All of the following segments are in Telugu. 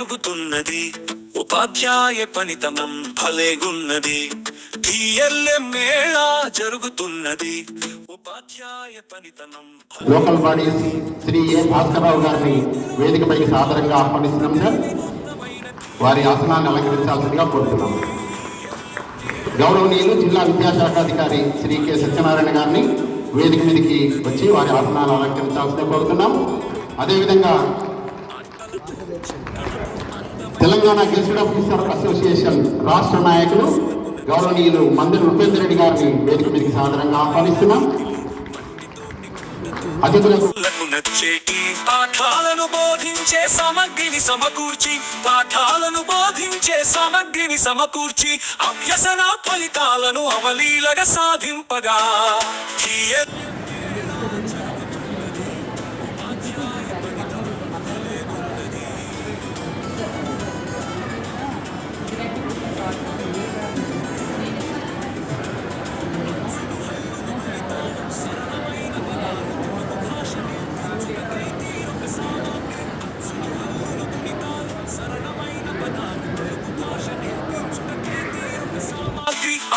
జరుగుతున్నది, ఉపాధ్యాయ పనితనం భలేగున్నది. DLM మేళా జరుగుతున్నది, ఉపాధ్యాయ పనితనం. లోకల్ బాడీస్ శ్రీ ఏ భాస్కరరావు గారిని వేదికపైకి సాదరంగా ఆహ్వానిస్తున్నాం సార్. వారి ఆసనాన్ని అలంకరించాల్సిందిగా కోరుతున్నాం. గౌరవనీయులు జిల్లా విద్యాశాఖాధికారి శ్రీ కె సత్యనారాయణ గారిని వేదిక మీదకి వచ్చి వారి ఆసనాలు అలంకరించాల్సిందిగా కోరుతున్నాం. అదేవిధంగా తెలంగాణ గెజిటెడ్ ఆఫీసర్ అసోసియేషన్ రాష్ట్ర నాయకులు గౌరవనీయులు మందిరి ఉపేందర్ రెడ్డి గారిని వేదిక మీదకి సాదరంగా ఆహ్వానిస్తున్నాం. అతిథులకు పాఠాలను బోధించే సామగ్రిని సమకూర్చి, పాఠాలను బోధించే సామగ్రిని సమకూర్చి అభ్యసన ఫలితాలను అవలీలగా సాధింపగా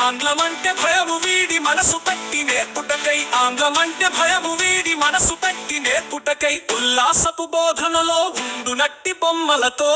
ఆంగ్లమంటే భయము వీడి మనసు పెట్టి నేర్పుటకై, ఆంగ్లమంటే భయము వీడి మనసు పెట్టి నేర్పుటకై ఉల్లాసపు బోధనలో ఉండునట్టి బొమ్మలతో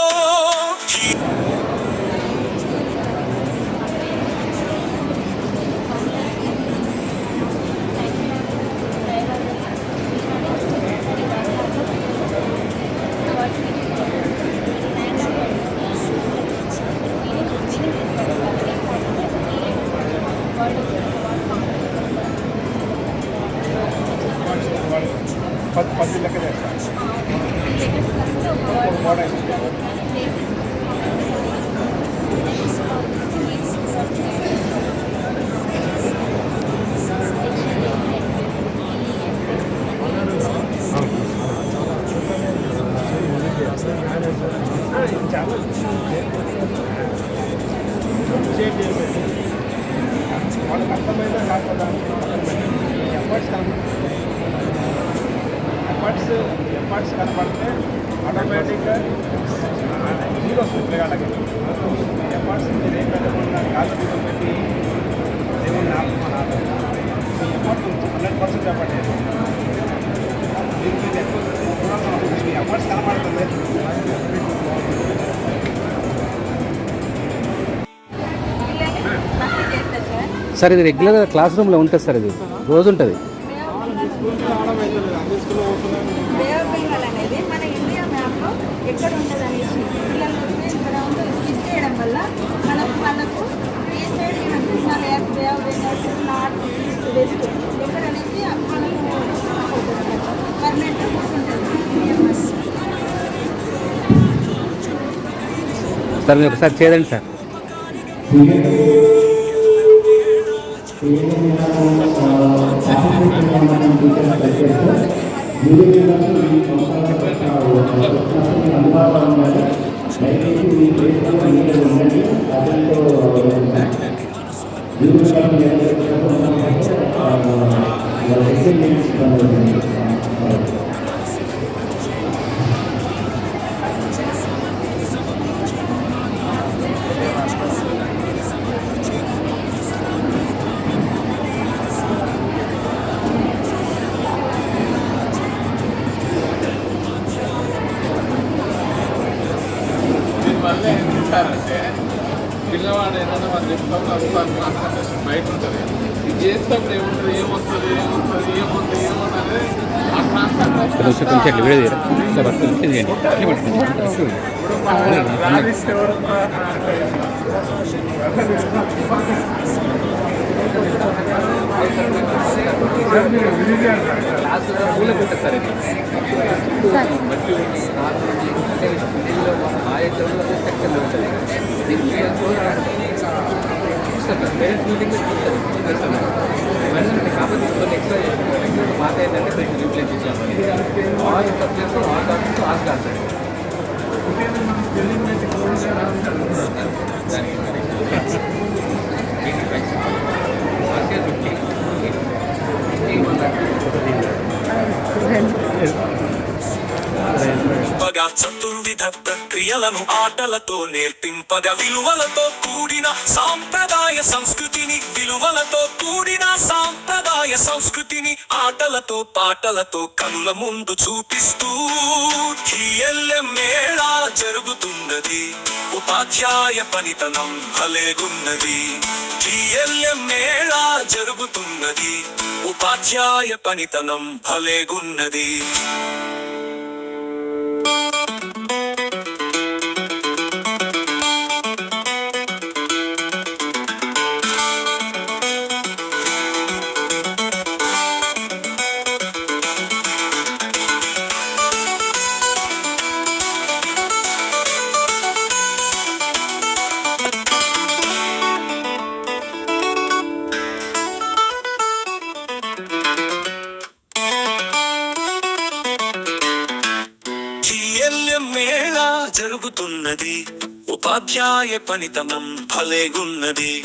వాళ్ళకి అర్థమైనా కాకుండా ఎఫర్ట్స్ కనపడితే ఆటోమేటిక్గా హీరో వస్తుంది పిల్లగాళ్ళకి. ఎఫర్ట్స్ మీరు ఏం పెట్టకుండా కాదు పెట్టి దేవుడిని ఆత్మనాథం మీ ఎఫర్ట్ 100% చెప్పండి. దీనికి ఎక్కువ మీ ఎఫర్ట్స్ కనపడుతుంది. సార్ ఇది రెగ్యులర్గా క్లాస్ రూమ్లో ఉంటుంది సార్, ఇది రోజు ఉంటుంది. అనేది మన ఇండియా మ్యాప్లో ఎక్కడ ఉంటుంది అనేసి పిల్లలు ఇక్కడ స్కిప్ చేయడం వల్ల వాళ్ళకు ఏ సైడ్ నార్త్ ఈస్ట్ వెస్ట్ ఎక్కడ అనేసి మనకు పర్మనెంట్గా కూర్చుంటుంది. సార్ మీరు ఒకసారి చేయండి సార్. అంటే పిల్లవాడు ఏదైనా వాళ్ళు చెప్తాము కాన్సన్ట్రేషన్ బయట ఉంటుంది. ఇది చేసేటప్పుడు ఏముంటుంది ఏమొస్తుంది అనేది ఆ కాన్సన్ట్రేషన్ పేరెంట్స్ మీటింగ్ కాకపోతే కొన్ని ఎక్స్ట్రా చేసాము. మాట ఏంటంటే రీప్లేస్ చేసాము. All subjects all topics all class చతుర్విధ ప్రక్రియలను ఆటలతో నేర్పింపగా విలువలతో కూడిన సాంప్రదాయ సంస్కృతిని ఆటలతో పాటలతో కనుల ముందు చూపిస్తూ మేళా జరుగుతున్నది. ఉపాధ్యాయ పనితనం భలేగున్నది. మేళా జరుగుతున్నది. ఉపాధ్యాయ పనితనం భలేగున్నది. మేళా జరుగుతున్నది. ఉపాధ్యాయ పనితనం భలేగున్నది.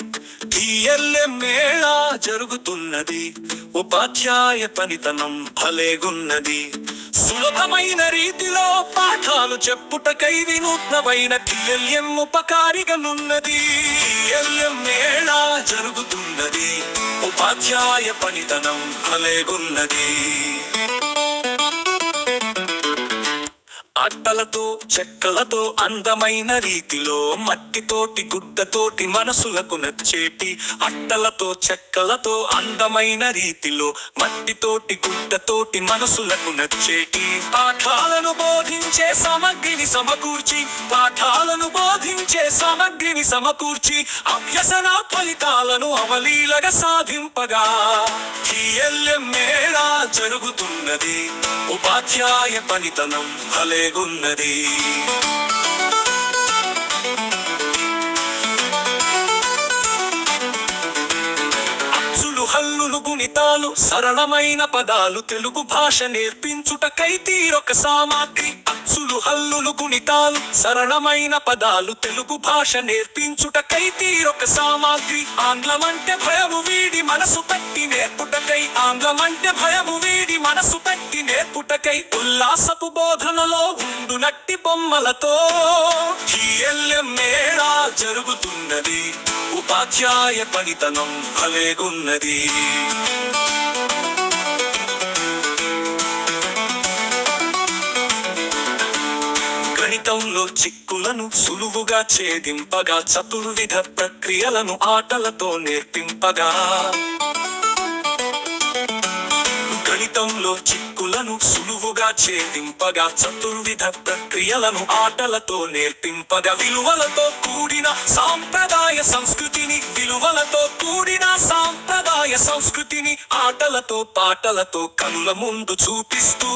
మేళా జరుగుతున్నది. ఉపాధ్యాయ పనితనం భలేగున్నది. సులభమైన రీతిలో పాఠాలు చెప్పుటకై వినూత్నమైన ఉపకారిగనున్నది. మేళా జరుగుతున్నది. ఉపాధ్యాయ పనితనం భలేగున్నది. అట్టలతో చెక్కలతో అందమైన రీతిలో మట్టితోటి గుడ్డతోటి మనసులకు నచ్చేటి అట్టలతో చెక్కలతో అందమైన రీతిలో మట్టితోటి గుడ్డతోటి మనసులకు నచ్చేటి పాఠాలను బోధించే సమగ్రిని సమకూర్చి అభ్యసన ఫలితాలను అవలీలగా సాధింపగా మేళా జరుగుతున్నది. ఉపాధ్యాయ పనితనం భలేగున్నది. అచ్చులు హల్లులు గుణితాలు సరళమైన పదాలు తెలుగు భాష నేర్పించుటకై తీరొక సామాగ్రి. అచ్చులు హల్లులు గుణితాలు సరళమైన పదాలు తెలుగు భాష నేర్పించుటకై తీరొక సామాగ్రి. ఆంగ్లమంటే భయము వీడి మనసు పెట్టి నేర్పుటకై ఉల్లాసపు బోధనలో ఉండునట్టి బొమ్మలతో మేళా జరుగుతున్నది. ఉపాధ్యాయ పనితనం భలేగున్నది. గణితంలో చిక్కులను సులువుగా ఛేదింపగా చతుర్విధ ప్రక్రియలను ఆటలతో నేర్పింపగా గణితంలో చిక్కులను సులువుగా ఛేదింపగా చతుర్విధ ప్రక్రియలను ఆటలతో నేర్పింపగా విలువలతో కూడిన సాంప్రదాయ సంస్కృతిని ఆటలతో పాటలతో కనుల ముందు చూపిస్తూ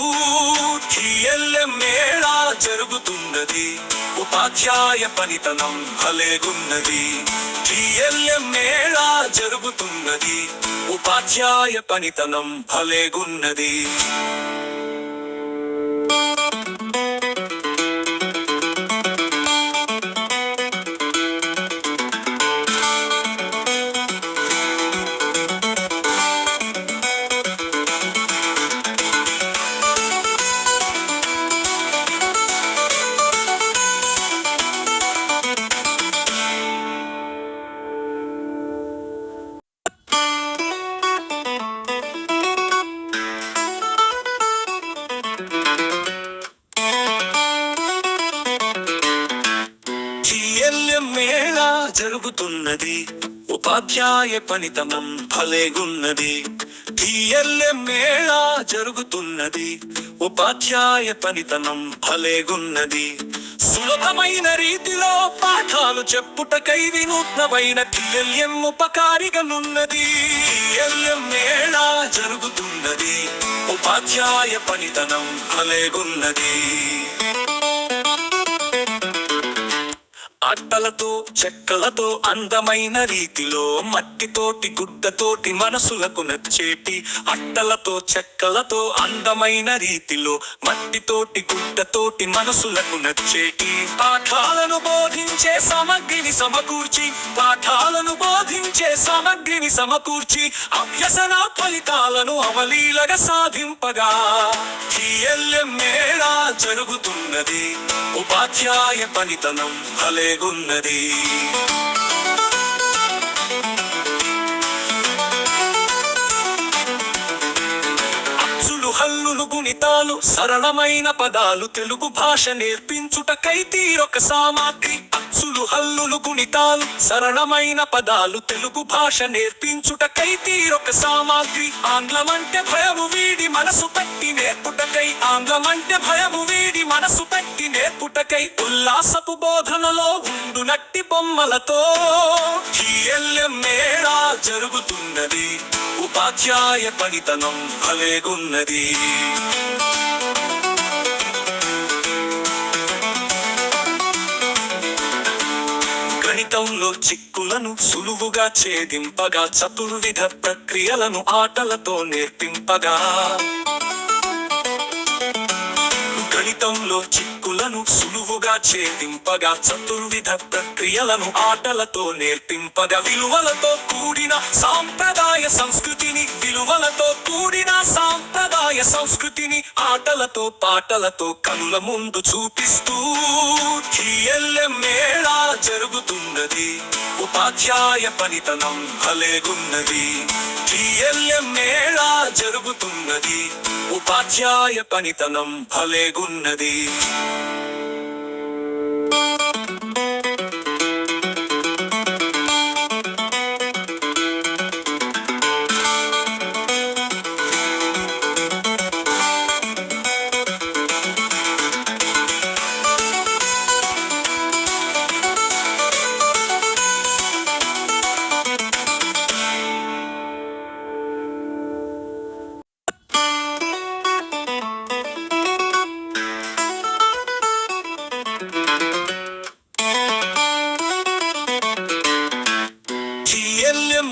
మేళా జరుగుతున్నది. ఉపాధ్యాయ పనితనం భలేగున్నది. మేళా జరుగుతున్నది. ఉపాధ్యాయ పనితనం భలేగున్నది. మేళా జరుగుతున్నది. ఉపాధ్యాయ పనితనం భలేగున్నది. మేళా జరుగుతున్నది. ఉపాధ్యాయ పనితనం భలేగున్నది. సులభమైన రీతిలో పాఠాలు చెప్పుటకై వినూత్నమైన ఉపకారిగనున్నది. మేళా జరుగుతున్నది. ఉపాధ్యాయ పనితనం భలేగున్నది. అట్టలతో చెక్కలతో అందమైన రీతిలో మట్టితోటి గుడ్డతోటి మనసులకు నచ్చేటి అట్టలతో చెక్కలతో అందమైన రీతిలో మట్టితోటి గుడ్డతోటి మనసులకు నచ్చేటి పాఠాలను బోధించే సామగ్రిని సమకూర్చి పాఠాలను బోధించే సామగ్రిని సమకూర్చి అభ్యసన ఫలితాలను అవలీలగా సాధింపగా మేళా జరుగుతున్నది ఉపాధ్యాయ పనితనం భలేగున్నది అచ్చులు హల్లులు గుణితాలు సరళమైన పదాలు తెలుగు భాష నేర్పించుటకై తీరొక సామగ్రి అచ్చులు హల్లులు గుణితాలు సరళమైన పదాలు తెలుగు భాష నేర్పించుటకై తీరొక సామగ్రి ఆంగ్లమంటే భయము వీడి మనసు పెట్టి నేర్పుటకై ఆంగ్లమంటే భయము వీడి మనసు పెట్టి నేర్పుటకై ఉల్లాసపు బోధనలో ఉండునట్టి బొమ్మలతో మేళా జరుగుతున్నది ఉపాధ్యాయ పనితనం భలేగున్నది గణితంలో చిక్కులను సులువుగా ఛేదింపగా చతుర్విధ ప్రక్రియలను ఆటలతో నేర్పింపగా గణితంలో చిక్కులను సులువుగా ఛేదింపగా చతుర్విధ ప్రక్రియలను ఆటలతో నేర్పింపగా విలువలతో కూడిన సాంప్రదాయ సంస్కృతిని విలువలతో కూడిన సాంప్రదాయ సంస్కృతిని ఆటలతో పాటలతో కనుల ముందు చూపిస్తూ మేళా జరుగుతున్నది ఉపాధ్యాయ పనితనం భలేగున్నది మేళా జరుగుతున్నది ఉపాధ్యాయ పనితనం భలేగున్నది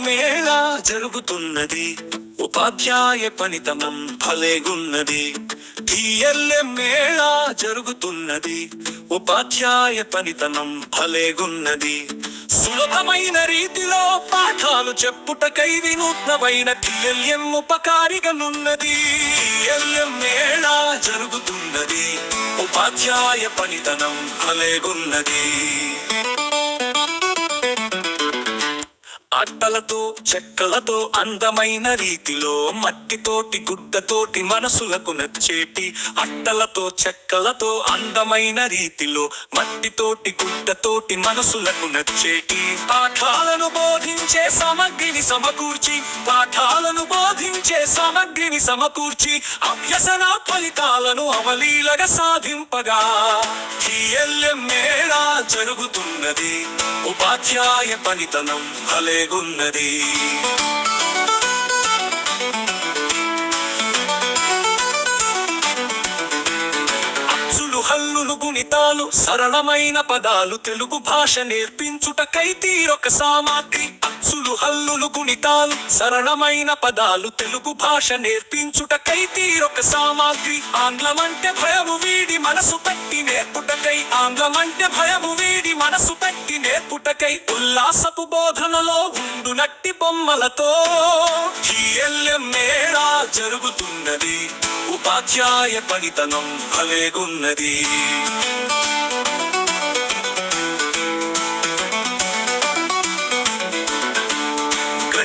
మేళా జరుగుతున్నది ఉపాధ్యాయ పనితనం భలేగున్నది మేళా జరుగుతున్నది ఉపాధ్యాయ పనితనం భలేగున్నది సులభమైన రీతిలో పాఠాలు చెప్పుటకై వినూత్నమైన ఉపకారిగనున్నది మేళా జరుగుతున్నది ఉపాధ్యాయ పనితనం భలేగున్నది అట్టలతో చెక్కలతో అందమైన రీతిలో మట్టితోటి గుడ్డతోటి మనసులకు నచ్చేటి అట్టలతో చెక్కలతో అందమైన రీతిలో మట్టితోటి గుడ్డతోటి మనసులకు నచ్చేటి పాఠాలను బోధించే సామగ్రిని సమకూర్చి పాఠాలను బోధించే సామగ్రిని సమకూర్చి అభ్యసన ఫలితాలను అవలీలగా సాధింపగా మేళా జరుగుతున్నది ఉపాధ్యాయ పనితనం భలేగున్నది అచ్చులు హల్లులు గుణితాలు సరళమైన పదాలు తెలుగు భాష నేర్పించుటకై తీరొక సామగ్రి అచ్చులు హల్లులు గుణితాలు సరళమైన పదాలు తెలుగు భాష నేర్పించుటకై తీరొక సామగ్రి ఆంగ్లమంటే భయము వీడి మనసు పెట్టి నేర్పుటకై ఆంగ్లమంటే భయము వీడి మనసు పెట్టి నేర్పుటకై ఉల్లాసపు బోధనలో ఉండునట్టి బొమ్మలతో మేళా జరుగుతున్నది ఉపాధ్యాయ పనితనం భలేగున్నది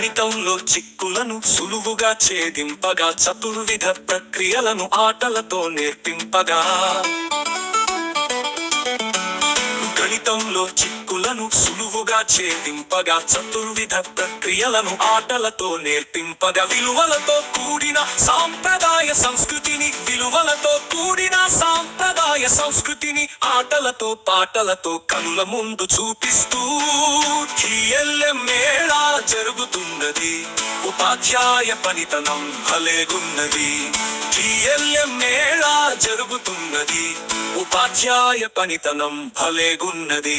గణితంలో చిక్కులను సులువుగా ఛేదింపగా చతుర్విధ ప్రక్రియలను ఆటలతో నేర్పింపగా గణితంలో చిక్కులను సులువుగా ఛేదింపగా చతుర్విధ ప్రక్రియలను ఆటలతో నేర్పింపగా విలువలతో కూడిన సాంప్రదాయ సంస్కృతిని విలువలతో కూడిన సాంప్రదాయ సంస్కృతిని ఆటలతో పాటలతో కనుల ముందు చూపిస్తూ మేళా జరుగుతున్నది ఉపాధ్యాయ పనితనం భలేగున్నది. టిఎల్ఎం మేళా జరుగుతున్నది. ఉపాధ్యాయ పనితనం భలేగున్నది.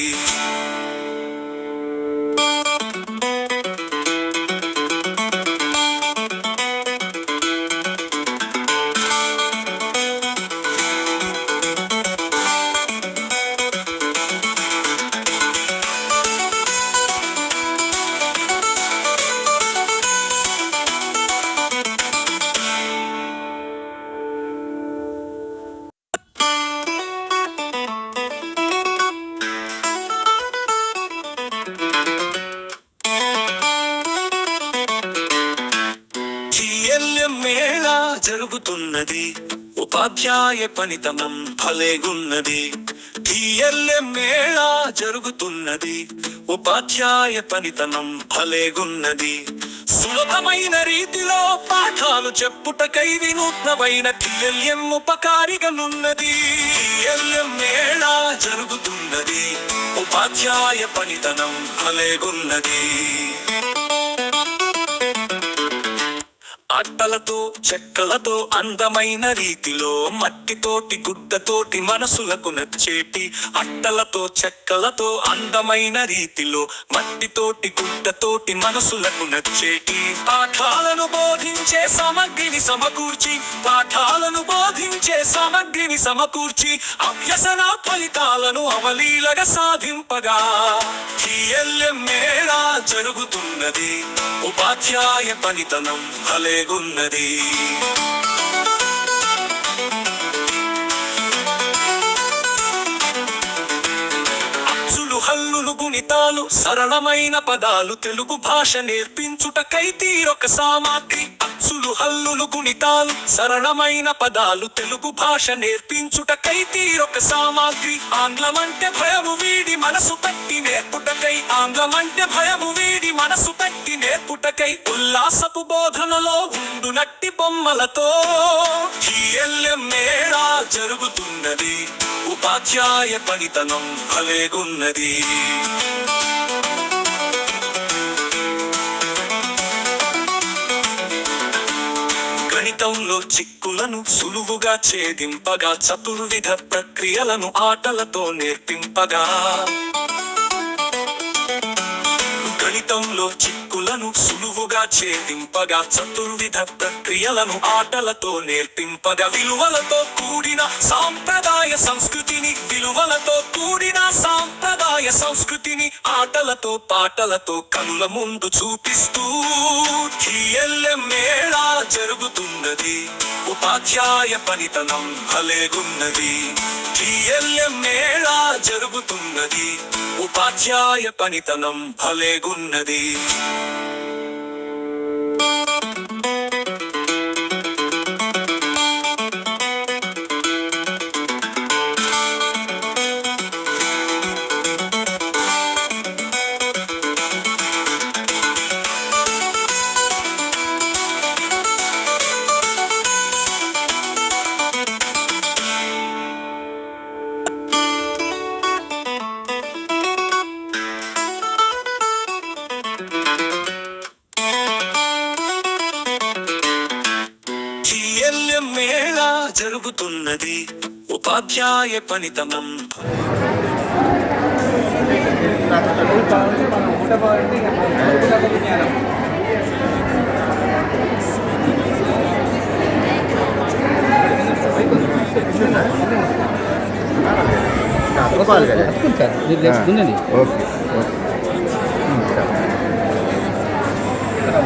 టిఎల్ఎం మేళా జరుగుతున్నది. ఉపాధ్యాయ పనితనం భలేగున్నది. టిఎల్ఎం మేళా జరుగుతున్నది. ఉపాధ్యాయ పనితనం భలేగున్నది. సులభమైన రీతిలో పాఠాలు చెప్పుటకై వినూత్నమైన టిఎల్ఎం ఉపకారిగనున్నది. టిఎల్ఎం మేళా జరుగుతున్నది. ఉపాధ్యాయ పనితనం భలేగున్నది. అట్టలతో చెక్కలతో అందమైన రీతిలో మట్టితోటి గుడ్డతోటి మనసులకు నచ్చేటి. అట్టలతో చెక్కలతో అందమైన రీతిలో మట్టితోటి గుడ్డతోటి మనసులకు నచ్చేటి పాఠాలను బోధించే సామగ్రిని సమకూర్చి. పాఠాలను బోధించే సామగ్రిని సమకూర్చి అభ్యసన ఫలితాలను అవలీలగా సాధింపగా టిఎల్ఎం మేళా జరుగుతున్నది. ఉపాధ్యాయ పనితనం భలేగున్నది. అచ్చులు హల్లులు గుణితాలు సరళమైన పదాలు తెలుగు భాష నేర్పించుటకై తీరొక సామగ్రి. అచ్చులు హల్లులు గుణితాలు సరళమైన పదాలు తెలుగు భాష నేర్పించుటకై తీరొక సామగ్రి. ఆంగ్లమంటే భయము వీడి మనసు పెట్టి నేర్పుటకై. ఆంగ్లమంటే భయము వీడి మనసు పెట్టి నేర్పుటకై ఉల్లాసపు బోధనలో ఉండునట్టి బొమ్మలతో టిఎల్ఎం మేళా జరుగుతున్నది. ఉపాధ్యాయ పనితనం భలేగున్నది. గణితంలో చిక్కులను సులువుగా ఛేదింపగా చతుర్విధ ప్రక్రియలను ఆటలతో నేర్పింపగా. గణితంలో చిక్కులను సులువుగా ఛేదింపగా చతుర్విధ ప్రక్రియలను ఆటలతో నేర్పింపగా విలువలతో కూడిన సాంప్రదాయ సంస్కృతిని. విలువలతో కూడిన సాంప్రదాయ సంస్కృతిని ఆటలతో పాటలతో కనుల ముందు చూపిస్తూ టిఎల్ఎం మేళా జరుగుతున్నది. ఉపాధ్యాయ పనితనం భలేగున్నది. టిఎల్ఎం మేళా జరుగుతున్నది. ఉపాధ్యాయ పనితనం భలేగున్నది. టిఎల్ఎం మేళా జరుగుతున్నది. ఉపాధ్యాయ పనితనం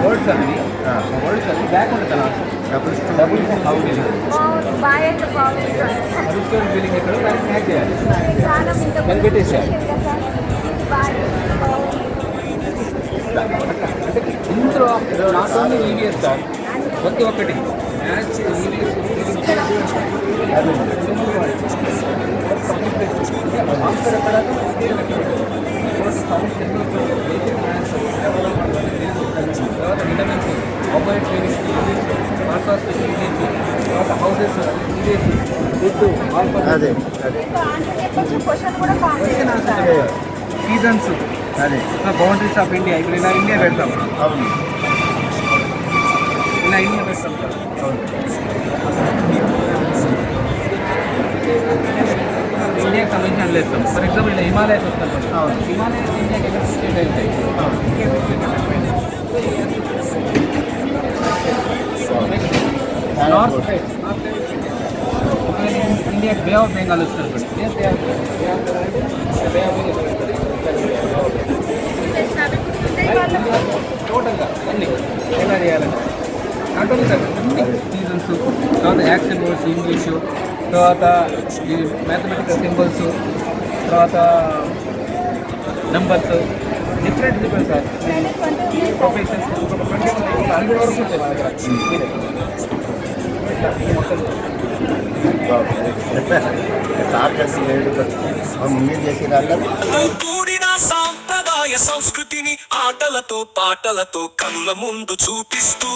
వర్డ్స్ అన్ని వర్డ్స్ అన్ని బ్యాక్ ఉంటుంది. డబుల్ హౌసింగ్ స్టోరీ బిల్డింగ్ ఎక్కడ దాన్ని హ్యాక్ చేయాలి. దాన్ని పెట్టేసేయాలి. అంటే ఇందులో నాట్ ఓన్లీ ఈవీఎస్ సార్ ప్రతి ఒక్కటి మ్యాథ్స్ ఈవీఎస్ ఆన్సర్ ఎక్కడ తర్వాత విటమిన్స్ మొబైల్ ట్రైనింగ్ మార్కాస్ తర్వాత హౌసెస్ ఫుడ్ సీజన్స్ అదే బౌండరీస్ ఆఫ్ ఇండియా ఇప్పుడు ఇలా ఇండియా పెడతాం. అవును ఇలా ఇండియా పెడతాం సార్. ఇండియాకి సంబంధించి అనలేస్తాం. ఫర్ ఎగ్జాంపుల్ ఇలా హిమాలయస్ వస్తాం. హిమాలయస్ ఇండియాకి ఎలా స్టేట్ అవుతాయి. నార్త్ సైడ్ ఇండియాకి బే ఆఫ్ బెంగాల్ వస్తారు. టోటల్గా అన్ని ఎలా చేయాలంటే నాట్ ఓన్లీ సార్ అన్ని సీజన్స్, తర్వాత యాక్షన్ వర్డ్స్ ఇంగ్లీషు, తర్వాత ఈ మ్యాథమెటికల్ సింబల్స్, తర్వాత నెంబర్స్ డిఫరెంట్ సార్ ప్రొఫెషన్స్ 100 వరకు ఉంటాయి మన దగ్గర. సార్ కలిసి మీరు చేసే దాంట్లో కూడిన సాంప్రదాయ సంస్కృతిని ఆటలతో పాటలతో కనుల ముందు చూపిస్తూ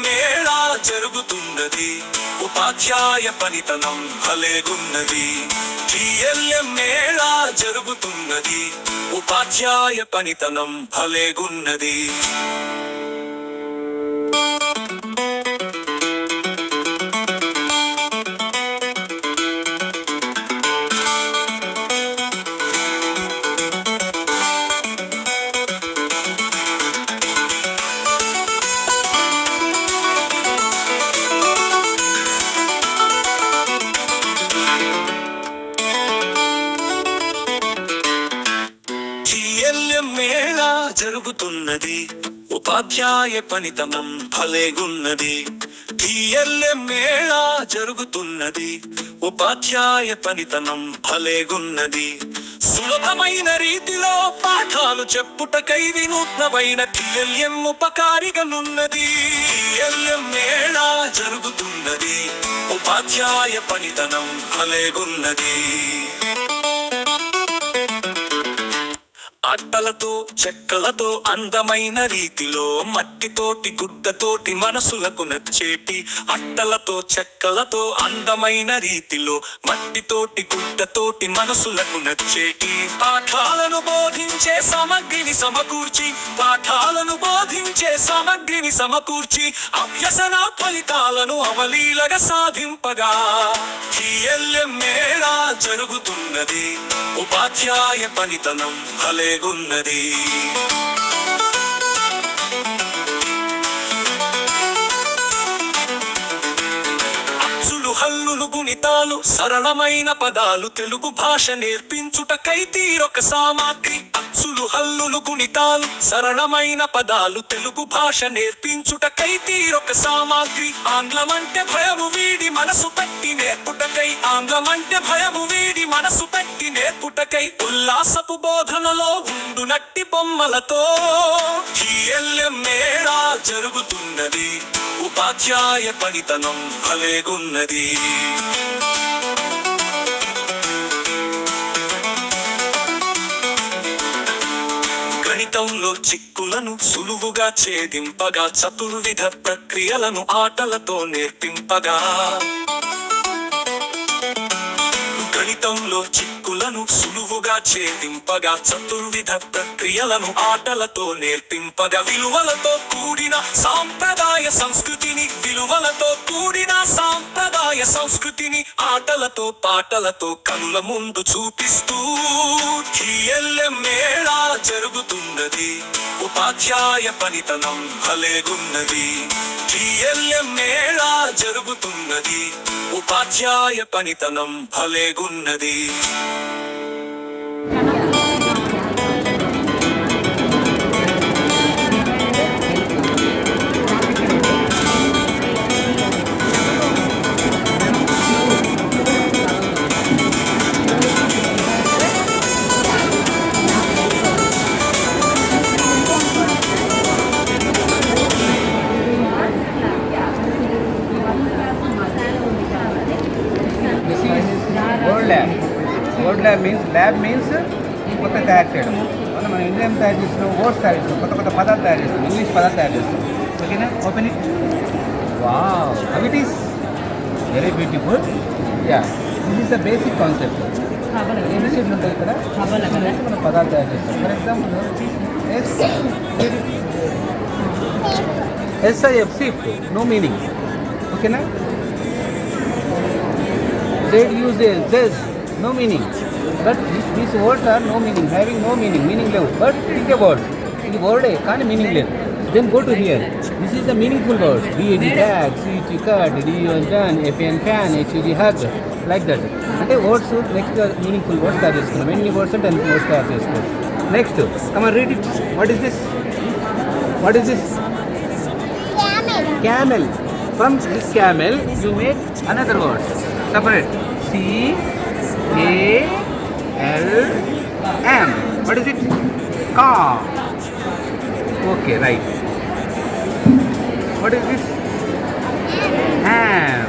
మేళా జరుగుతున్నది. ఉపాధ్యాయ పనితనం భలేగున్నది. మేళా జరుగుతున్నది. ఉపాధ్యాయ పనితనం భలేగున్నది. మేళా జరుగుతున్నది. ఉపాధ్యాయ పనితనం భలేగున్నది. మేళా జరుగుతున్నది. ఉపాధ్యాయ పనితనం భలేగున్నది. సులభమైన రీతిలో పాఠాలు చెప్పుటకై వినూత్నమైన ఉపకారిగనున్నది. మేళా జరుగుతున్నది. ఉపాధ్యాయ పనితనం భలేగున్నది. అట్టలతో చెక్కలతో అందమైన రీతిలో మట్టితోటి గుడ్డతోటి మనసులకు నచ్చేటి. అట్టలతో చెక్కలతో అందమైన రీతిలో మట్టితోటి గుడ్డతోటి మనసులకు నచ్చేటి పాఠాలను బోధించే సామగ్రిని సమకూర్చి, పాఠాలను బోధించే సామగ్రిని సమకూర్చి అభ్యసన ఫలితాలను అవలీలగా సాధింపగా మేళా జరుగుతున్నది. ఉపాధ్యాయ పనితనం భలేగున్నది. అచ్చులు హల్లులు గుణితాలు సరళమైన పదాలు తెలుగు భాష నేర్పించుటకై తీరొక సామాగ్రి. అచ్చులు హల్లులు గుణితాలు సరళమైన పదాలు తెలుగు భాష నేర్పించుటకై తీరొక సామాగ్రి. ఆంగ్లమంటే భయము వీడి మనసు పెట్టి నేర్పుటకై, ఆంగ్లమంటే భయము వీడి మనసు పెట్టి నేర్పుటకై ఉల్లాసపు బోధనలో ఉండునట్టి బొమ్మలతో మేళా జరుగుతున్నది. ఉపాధ్యాయ పనితనం భలేగున్నది. గణితంలో చిక్కులను సులువుగా ఛేదింపగా చతుర్విధ ప్రక్రియలను ఆటలతో నేర్పింపగా. గణితంలో చిక్కులను సులువుగా ఛేదింపగా చతుర్విధ ప్రక్రియలను ఆటలతో నేర్పింపగా. విలువలతో కూడిన సాంప్రదాయ సంస్కృతిని, విలువలతో కూడిన సాంప్రదాయ సంస్కృతిని ఆటలతో పాటలతో కనుల ముందు చూపిస్తూ మేళా జరుగుతున్నది. ఉపాధ్యాయ పనితనం భలేగున్నది. మేళా జరుగుతున్నది. ఉపాధ్యాయ పనితనం భలేగున్నది. వర్డ్ ల్యాబ్ మీన్స్ కొత్త తయారు చేయడం. మనం ఇండియన్ తయారు చేస్తున్నాం, వర్డ్స్ తయారు చేస్తున్నాం, కొత్త కొత్త పదాలు తయారు చేస్తున్నాం, ఇంగ్లీష్ పదాలు తయారు చేస్తాం. ఓకేనా? Open it. Wow, how it is very beautiful. Yeah, this is the basic concept. ఏబిసిడ్లు ఉంటాయి ఇక్కడ, మనం పదాలు తయారు చేస్తాం. For example SIF, shift, no meaning. Okay na? ZUZ, zez, no meaning. But these words are no meaning, having no meaning, meaning level. But think about it. The word can't meaning level. Then go to here. This is the meaningful words. BAD bag, CT cut, DUN done, FN fan, HUG hug, like that. అంటే వర్డ్స్ నెక్స్ట్ మీనింగ్ఫుల్ వర్డ్స్ తయారు చేసుకున్నాం. ఎన్ని వర్డ్స్ అంటే అన్ని వర్డ్స్ తయారు చేసుకోవాలి. Next come on read it. What is this? What is this? Camel. From this camel you make another word. Separate. CALM. What is it? Car. Okay, right. What is this? Ham.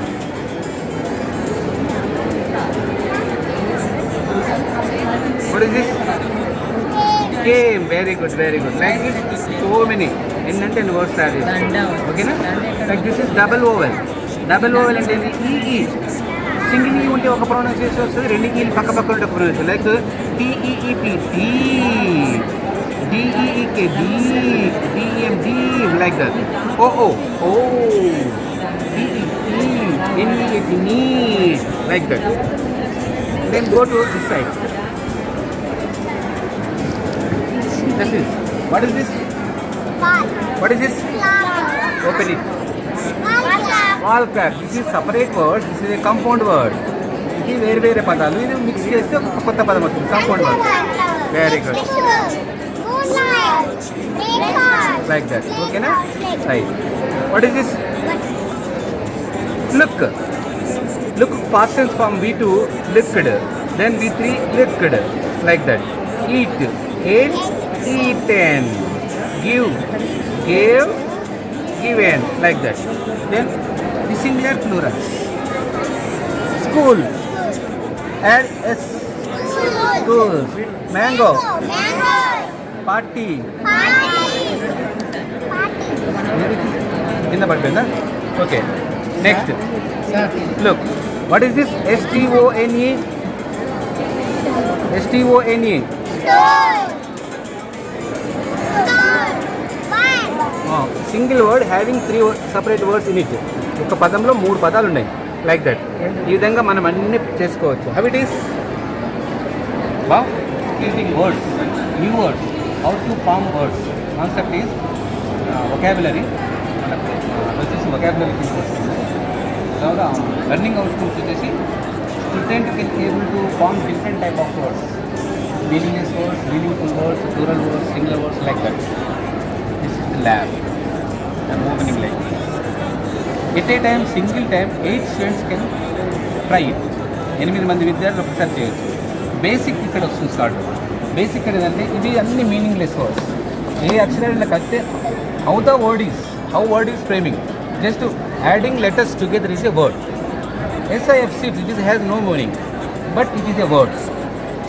What is this? Came. Very good, very good. Like this, so many. In 10 words are this. Okay, na? Like this is double vowel. Double vowel అంటే EE. సింగిల్ ఈ ఉంటే ఒక ప్రొనౌన్సియేషన్ వస్తుంది, రెండు ఈలు పక్క పక్క ఉంటే ఒక pronunciation. Like TEEP T, DEEK D, DEM D, like that. OO O, DEE NEAT నీ, like that. Then go to this side. This is, what is this? What is this? Open it. Wall crack. This is separate words. This is a compound word. ఇది వేరే వేరే పదాలు, ఇది మిక్స్ చేస్తే ఒక కొత్త పదం వస్తుంది. Compound word. Very good. Like that. ఓకేనా? Right. What is this? Look. Look past tense from V2 looked. Then V3 looked. Like that. Eat. Ate. Eaten. Give. Gave. Given. Like that. Then the singular plural. School. Add S. School. Mango. Party. In the button. Okay. Next. Look. What is this? STONE. STONE. Single word having 3 separate words in it. ఒక పదంలో 3 పదాలు ఉన్నాయి. Like that. ఈ విధంగా మనం అన్ని చేసుకోవచ్చు. How it is? Wow, using words, new words, how to form words. Concept is vocabulary. మనకు వచ్చేసి వొకాబులరీ తీసుకొస్తుంది. తర్వాత లర్నింగ్ అవుట్కమ్స్ వచ్చేసి student can able to form different type of words. Meaningless words, meaningful words, plural words, singular words, like that. This is the lab. I'm opening like this. At a time, single time, 8 students can try it. 8 మంది విద్యార్థులు ఒకసారి చేయొచ్చు. బేసిక్ ఇక్కడ వస్తుంది స్టార్ట్. బేసిక్ ఏంటంటే ఇవి అన్ని మీనింగ్లెస్ వర్డ్స్. ఏ అక్షరాలు కలిస్తే how word is framing. Just adding letters together is a word. SIFC, it has no meaning, but it is a word.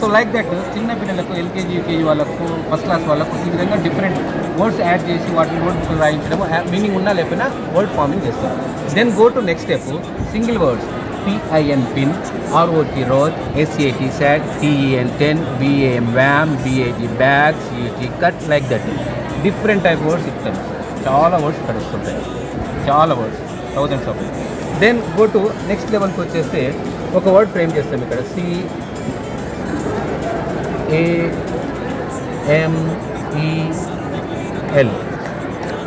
So like that చిన్న పిల్లలకు ఎల్కేజీ యూకేజీ వాళ్ళకు ఫస్ట్ క్లాస్ వాళ్ళకు ఈ విధంగా డిఫరెంట్ వర్డ్స్ యాడ్ చేసి వాటిని వర్డ్స్ రాయించడం, మీనింగ్ ఉన్నా లేకపోయినా వర్డ్ ఫార్మింగ్ చేస్తారు. Then go to next step, single words. PIN pin, ROT rose, SAT short, TEN ten, BAM వ్యామ్, BAG bag, CET cut, like that. Different type words ఇస్తాను. చాలా వర్డ్స్ ఇక్కడ వస్తుంటాయి, చాలా words, thousands of. Then go to next లెవెల్కి వచ్చేస్తే ఒక వర్డ్ ఫ్రేమ్ చేస్తాం ఇక్కడ. CAMEL.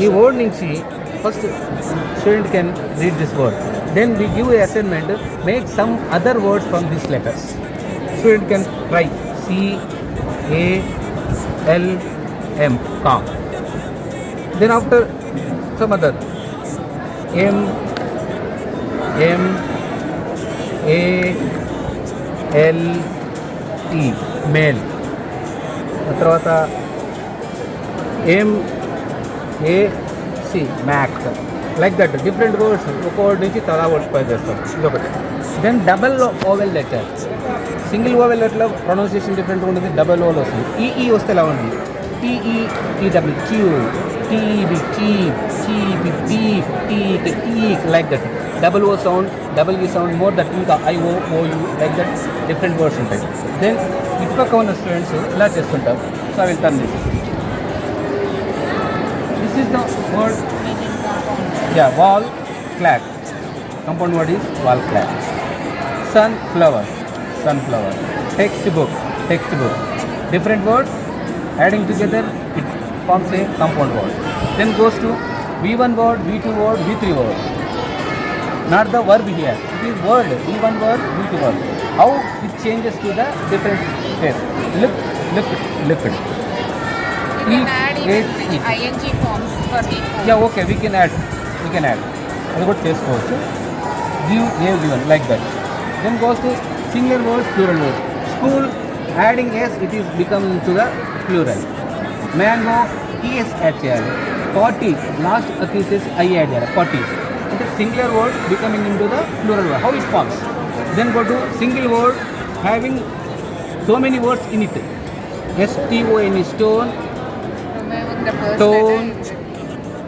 ఈ వర్డ్ నుంచి first student can read this word. Then we give a assignment, make some other words from this letters. Student can try CALM, calm. Then after some other MALT, male. తర్వాత MAC, mac, like that. Different words, ఒక వర్డ్ నుంచి చాలా వర్డ్స్ పై చేస్తాం. ఇదొకటి. Then double vowel letter. Single vowel లెటర్లో ప్రొనౌన్సియేషన్ డిఫరెంట్గా ఉంటుంది, డబల్ ఓవెల్ వస్తుంది. ఈఈ వస్తే ఎలా ఉంటుంది? TEEW, TEB, TEB, TEEK, like that. Double O sound, double E sound, more that ఇంకా IO, OU, like that. Different words ఉంటాయి. దెన్ ఇటుపక్క ఉన్న స్టూడెంట్స్ ఇలా చేస్తుంటారు. So I will turn this. This is the word Yeah, wall clad. Compound word is wall clad. Sunflower, sunflower. Textbook, textbook. Different words adding together it forms a compound word. Then goes to V1 word, V2 word, V3 word. Not the verb here. It is word. V1 word, V2 word. How it changes to the different case. Look. You can add even ing forms for the form. Yeah, okay, we can add. Very good case goes to given like that. Then goes to singular words, plural words. School, adding s, it is becoming to the plural. Mango, es add cheyali. Potty, last accusses I add cheyali. Potties. It is singular word becoming into the plural word. How it forms? Then go to single word having so many words in it. S-T-O-N, stone, Removing the first tone, letter.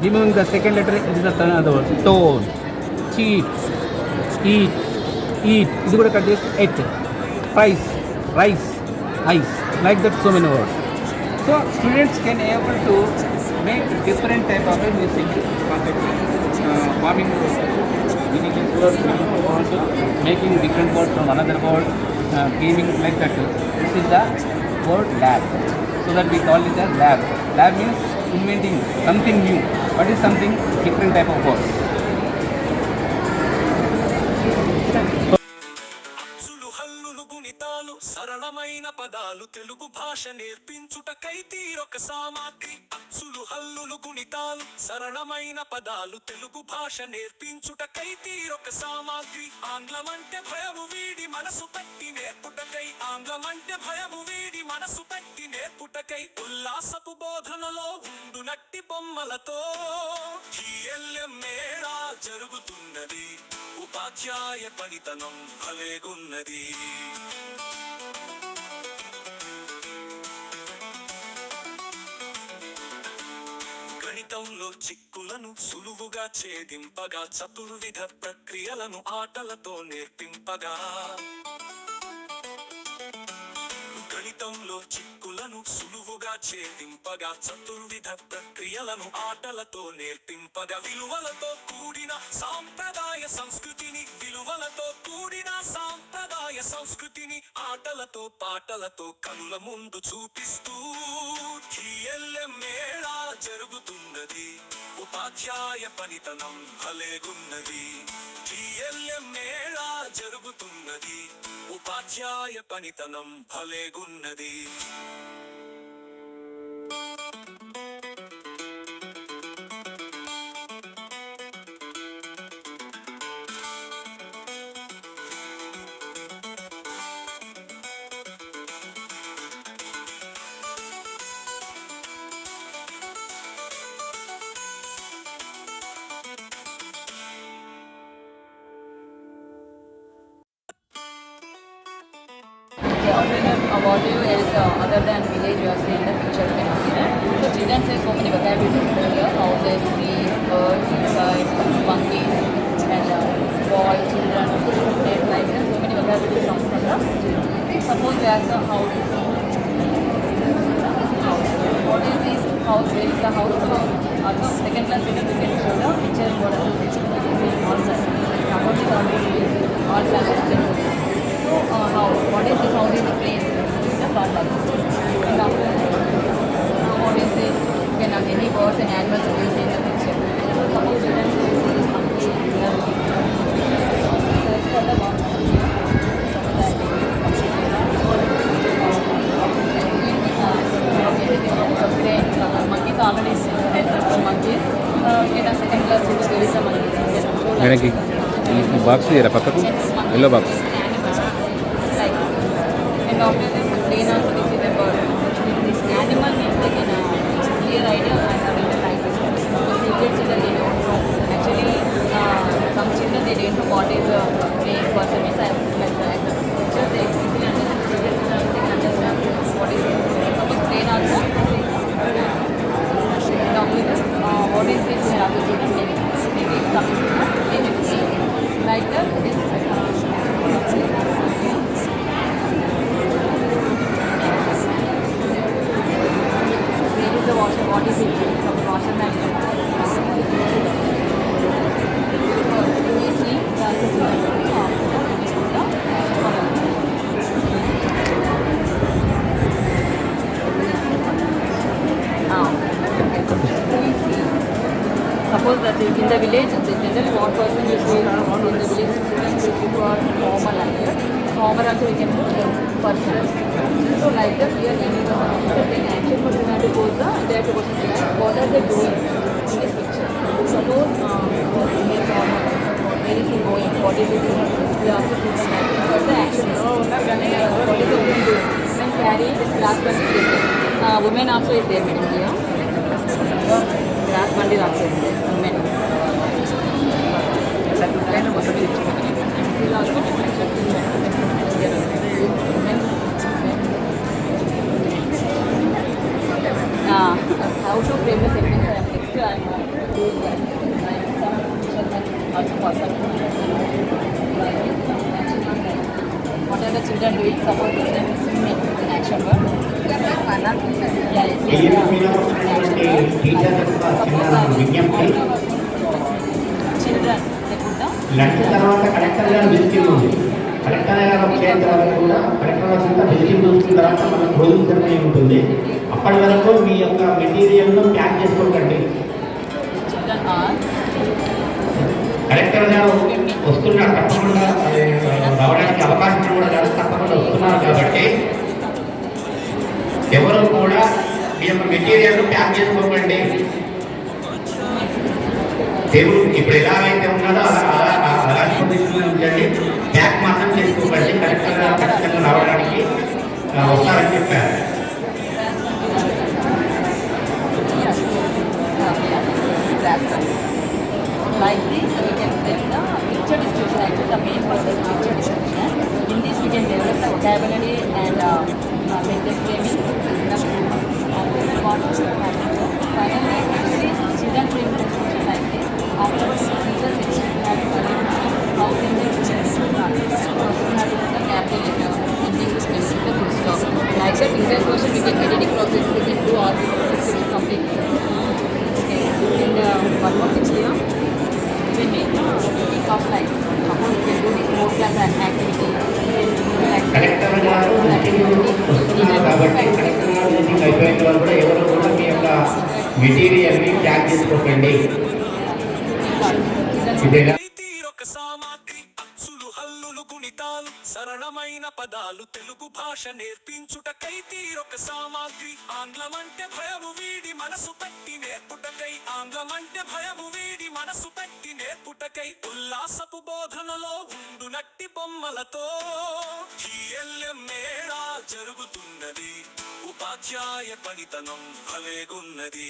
removing the second letter, it is another word. Tone, cheat, eat. This is cut this et. Price, rice, ice. Like that, so many words. So students can able to make different type of music, forming meaningless words, making different words from another word, gaming like that. This is the word lab. So that we call it as lab. Lab means inventing something new. What is something? Different type of words. అచ్చులు హల్లులు గుణితాలు సరళమైన పదాలు తెలుగు భాష నేర్పించుటకై తీరొక సామాగ్రి. అచ్చులు హల్లులు గుణితాలు సరళమైన పదాలు తెలుగు భాష నేర్పించుటకై తీరొక సామాగ్రి. ఆంగ్లమంటే భయము వీడి మనసు పట్టి నేర్పుటకై. ఆంగ్లమంటే భయము వీడి మనసు పట్టి నేర్పుటకై. ఉల్లాసపు బోధనలో ఉండునట్టి బొమ్మలతో మేళా జరుగుతున్నది. ఉపాధ్యాయ పనితనం భలేగున్నది. గణితంలో చిక్కులను సులువుగా ఛేదింపగా చతుర్విధ ప్రక్రియలను ఆటలతో నేర్పింపగా. గణితంలో చిక్కులను సులువుగా ఛేదింపగా చతుర్విధ ప్రక్రియలను ఆటలతో నేర్పింపగా. విలువలతో కూడిన సాంప్రదాయ సంస్కృతిని ఆటలతో పాటలతో కనుల ముందు చూపిస్తూ మేళా జరుగుతున్నది. ఉపాధ్యాయ పనితనం భలేగున్నది. మేళా జరుగుతున్నది. ఉపాధ్యాయ పనితనం భలేగున్నది. About you is other than village you are seeing the picture you can see that. So children say so many vocabularies here: houses, trees, birds, sky, monkeys, and ball, children, play like that. So many vocabularies comes from the children. Suppose we ask a house. What is this house? Where is the house? So also second class student you can show the picture what association all classes. About it all classes can do this. So house. What is this house in the place? The part like this. And after what is this? You can have any birds and animals you see in the picture. So suppose children say this is monkey. So it's for the one. Monkeys already said monkeys. In a second class there is a monkey. మేడంకి ఈ బాక్స్ తీయరా పక్కకు yellow box. And after this, plain also this is a bird. This animal means they can clear idea and read the language. Because Indian children they don't know. Actually, some children they don't know what is a place, person means like that. Just they easily understand. Indian children they can understand what is it. Suppose plain also. And after this, what is this? We have to see the name. Maybe it's coming to the name. Like that, this. The washer, what is it? Some washer man. Suppose that in the village, generally one person you see in the village students who are formal like that. Formal also we can put the person. So like that we are giving the taking action, but we have to pose the they have to pose the what are they doing in this picture. Suppose where is he going? What is he doing? We also give them action for the action. What is the woman doing? Women carry this last person is there. Women also is there, madam here. Glass bundle also is there. Women. This is also how to frame the sentence I am next I am doing that. Also possible. What are the children doing? Suppose this time is swimming in action word. Children, they put down. Lunch తర్వాత కలెక్టర్ గారు విజిటింగ్ ఉంది. కలెక్టర్ గారు వచ్చేంత వరకు కూడా కలెక్టర్ గారు అంతా విజిటింగ్ చూసుకున్న తర్వాత మనకు క్లోజింగ్ సెరమనీ ఉంటుంది. అప్పటి వరకు మీ యొక్క మెటీరియల్ను ప్యాక్ చేసుకోకండి. Children are కలెక్టర్ గారు వస్తున్నారు, తప్పకుండా రావడానికి అవకాశం కూడా కాదు, తప్పకుండా వస్తున్నారు కాబట్టి ఎవరు కూడా మీ యొక్క మెటీరియల్ను ప్యాక్ చేసుకోకండి. దేవుడు ఇప్పుడు ఎలా అయితే ఉన్నాడో అలాంటి పొజిషన్లో ఉంచండి. ప్యాక్ మాత్రం చేసుకోకండి. కలెక్టర్ గారు ఖచ్చితంగా రావడానికి వస్తారని చెప్పారు. like this we can build the picture description. Actually the main purpose is picture description. In this we can develop the vocabulary and sentence framing. Finally actually children frame description like this. Afterwards teacher section have to how sentence should have to put the capital letter ending with pencil the full stop. Like that in this version we can editing process we can do all this description complete. Okay, and one more thing here. We make speaking of like suppose we can do this more class activity. Collector గారు వస్తున్నారు కాబట్టి కలెక్టర్ గారు మీటింగ్ అయిపోయిన వాళ్ళు కూడా ఎవరు కూడా మీ యొక్క మెటీరియల్ని ప్యాక్ చేసుకోకండి. ఇదేనా తీరొక సామాగ్రి అచ్చులు హల్లులు గుణితాలు సరళమైన పదాలు తెలుగు భాష నేర్పించుటకై తీరొక సామాగ్రి ఆంగ్లమంటే భయము వీడి మనసు పెట్టి నేర్పుటకై ఆంగ్లమంటే భయము వీడి మనసు పెట్టి నేర్పుటకై ఉల్లాసపు బోధనలో ఉండునట్టి బొమ్మలతో మేళా జరుగుతున్నది ఉపాధ్యాయ పనితనం భలేగున్నది.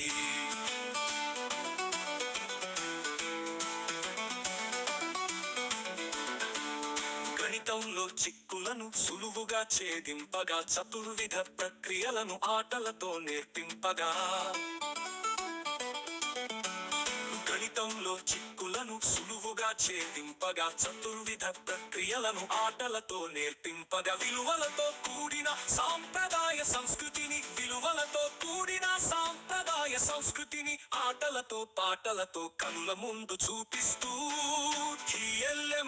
గణితంలో చిక్కులను సులువుగా ఛేదింపగా చతుర్విధ ప్రక్రియలను ఆటలతో నేర్పింపగా గణితంలో చిక్కులను సులువుగా ఛేదింపగా చతుర్విధ ప్రక్రియలను ఆటలతో నేర్పింపగా విలువలతో కూడిన సాంప్రదాయ సంస్కృతిని ఆటలతో పాటలతో కనుల ముందు చూపిస్తూ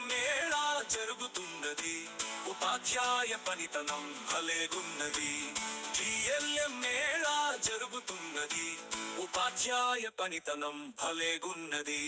మేళా జరుగుతున్నది ఉపాధ్యాయ పనితనం భలేగున్నది. మేళా జరుగుతున్నది ఉపాధ్యాయ పనితనం భలేగున్నది.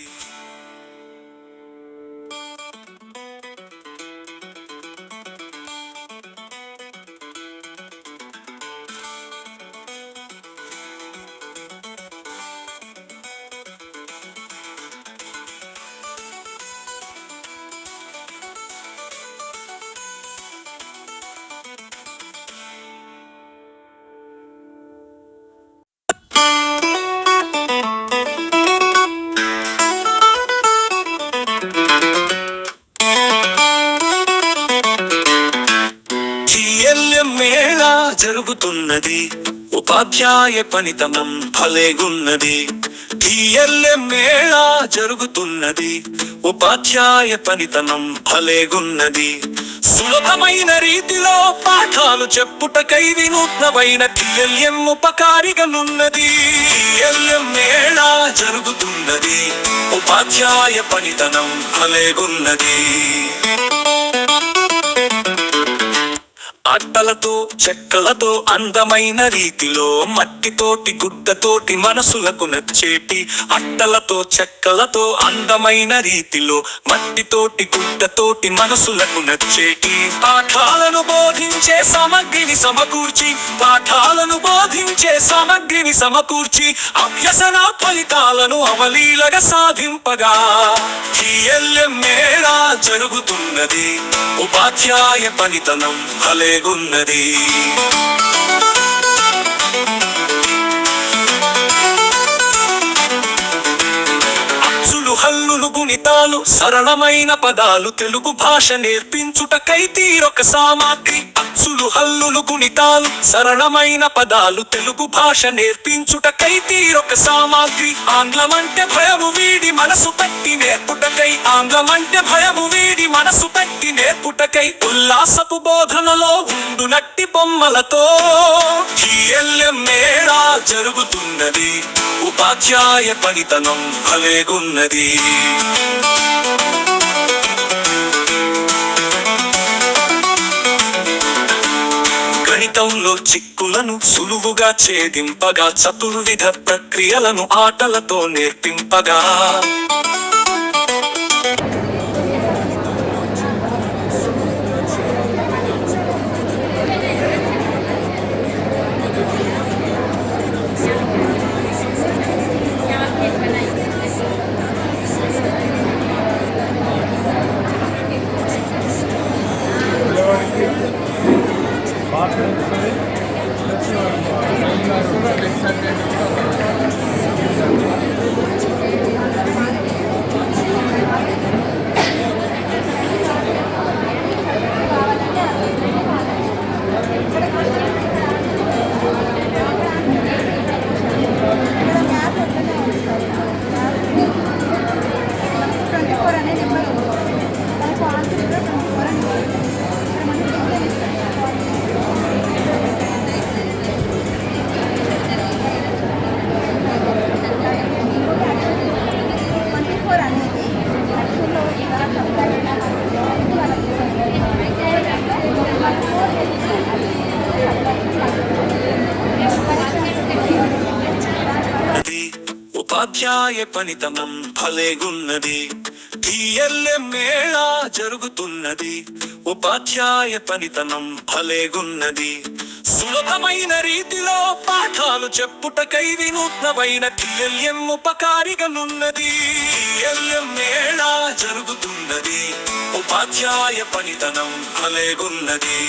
మేళా జరుగుతున్నది ఉపాధ్యాయ పనితనం భలేగున్నది. మేళా జరుగుతున్నది ఉపాధ్యాయ పనితనం భలేగున్నది. సులభమైన రీతిలో పాఠాలు చెప్పుటకై వినూత్నమైన ఉపకారిగనున్నది. మేళా జరుగుతున్నది ఉపాధ్యాయ పనితనం భలేగున్నది. అట్టలతో చెక్కలతో అందమైన రీతిలో మట్టితోటి గుడ్డతోటి మనసులకు నచ్చేటి అట్టలతో చెక్కలతో అందమైన రీతిలో మట్టితోటి గుడ్డతోటి మనసులకు నచ్చేటి పాఠాలను బోధించే సామగ్రిని సమకూర్చి అభ్యసన ఫలితాలను అవలీలగా సాధింపగా మేళా జరుగుతున్నది ఉపాధ్యాయ పనితనం భలేగున్నది హల్లులు గుణితాలు సరళమైన పదాలు తెలుగు భాష నేర్పించుటకై తీరొక సామాగ్రి అచ్చులు హల్లులు గుణితాలు సరళమైన పదాలు తెలుగు భాష నేర్పించుటకై తీరొక సామాగ్రి ఆంగ్లమంటే భయము వీడి మనసు పెట్టి నేర్పుటకై ఉల్లాసపు బోధనలో ఉండునట్టి బొమ్మలతో మేళా జరుగుతున్నది ఉపాధ్యాయ పనితనం భలేగున్నది గణితంలో చిక్కులను సులువుగా ఛేదింపగా చతుర్విధ ప్రక్రియలను ఆటలతో నేర్పింపగా ఉపాధ్యాయ పనితనం భలేగున్నది మేళా జరుగుతున్నది ఉపాధ్యాయ పనితనం భలేగున్నది సులభమైన రీతిలో పాఠాలు చెప్పుటకై వినూత్నమైన ఉపకారిగనున్నది మేళా జరుగుతున్నది ఉపాధ్యాయ పనితనం భలేగున్నది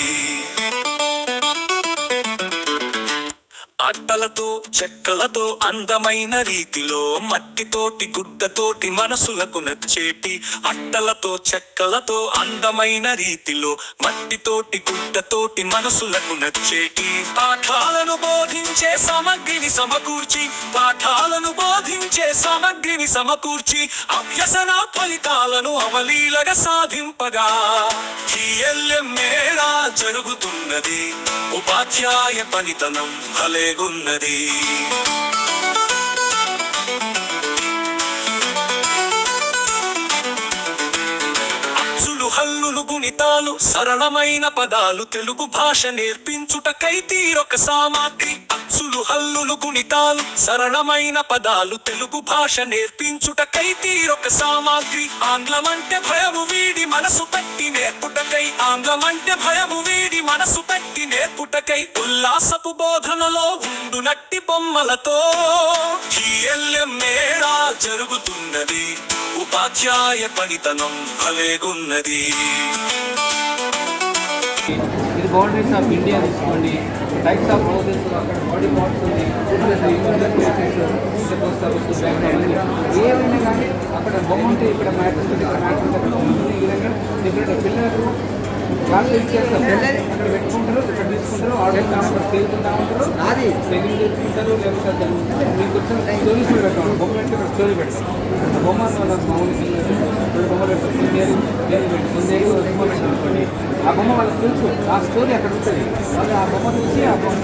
అట్టలతో చెక్కలతో అందమైన రీతిలో మట్టితోటి గుడ్డతోటి మనసులకు నచ్చేటి అట్టలతో చెక్కలతో అందమైన రీతిలో మట్టితోటి గుడ్డతోటి మనసులకు నచ్చేటి పాఠాలను బోధించే సామగ్రిని సమకూర్చి అభ్యసన ఫలితాలను అవలీలగా సాధింపగా మేళా జరుగుతున్నది ఉపాధ్యాయ పనితనం భలేగున్నది అచ్చులు హల్లులు గుణితాలు సరళమైన పదాలు తెలుగు భాష నేర్పించుటకై తీరొక సామాగ్రి అచ్చులు హల్లులు గుణితాలు సరళమైన పదాలు తెలుగు భాష నేర్పించుటకై తీరొక సామాగ్రి ఆంగ్లమంటే భయము వీడి మనసు పెట్టి నేర్పుటకై ఉల్లాసపు బోధనలో ఉండునట్టి బొమ్మలతో మేళా జరుగుతున్నది ఉపాధ్యాయ పనితనం భలేగున్నది ఇది బౌండరీస్ ఆఫ్ ఇండియా తీసుకోండి టైప్స్ ఆఫ్ హౌసెస్ అక్కడ బాడీ పార్ట్స్ ఉంది inter places post office bank ఏమైనా కానీ అక్కడ బొమ్మ ఉంటే ఇక్కడ మ్యాట్ ఉంటుంది ఇక్కడ మ్యాట్ ఉంటుంది ఈ విధంగా డిఫరెంట్ పిల్లలకు క్లాసులు ఇచ్చేస్తారు అక్కడ పెట్టుకుంటారు ఇక్కడ తీసుకుంటారు ఆర్డర్ అక్కడ తేలుకుంటా ఉంటారు అది తెలుగు తెచ్చుకుంటారు లేకపోతే మీకు వచ్చిన స్టోరీస్ కూడా పెట్టాలి బొమ్మ పెట్టి ఇక్కడ స్టోరీ పెడతాం బొమ్మ మామూలు రెండు బొమ్మలు పెట్టుకుంటే అనుకోండి ఆ బొమ్మ వాళ్ళకి తెలుసు ఆ స్టోరీ అక్కడ ఉంటుంది వాళ్ళు ఆ బొమ్మ చూసి ఆ బొమ్మ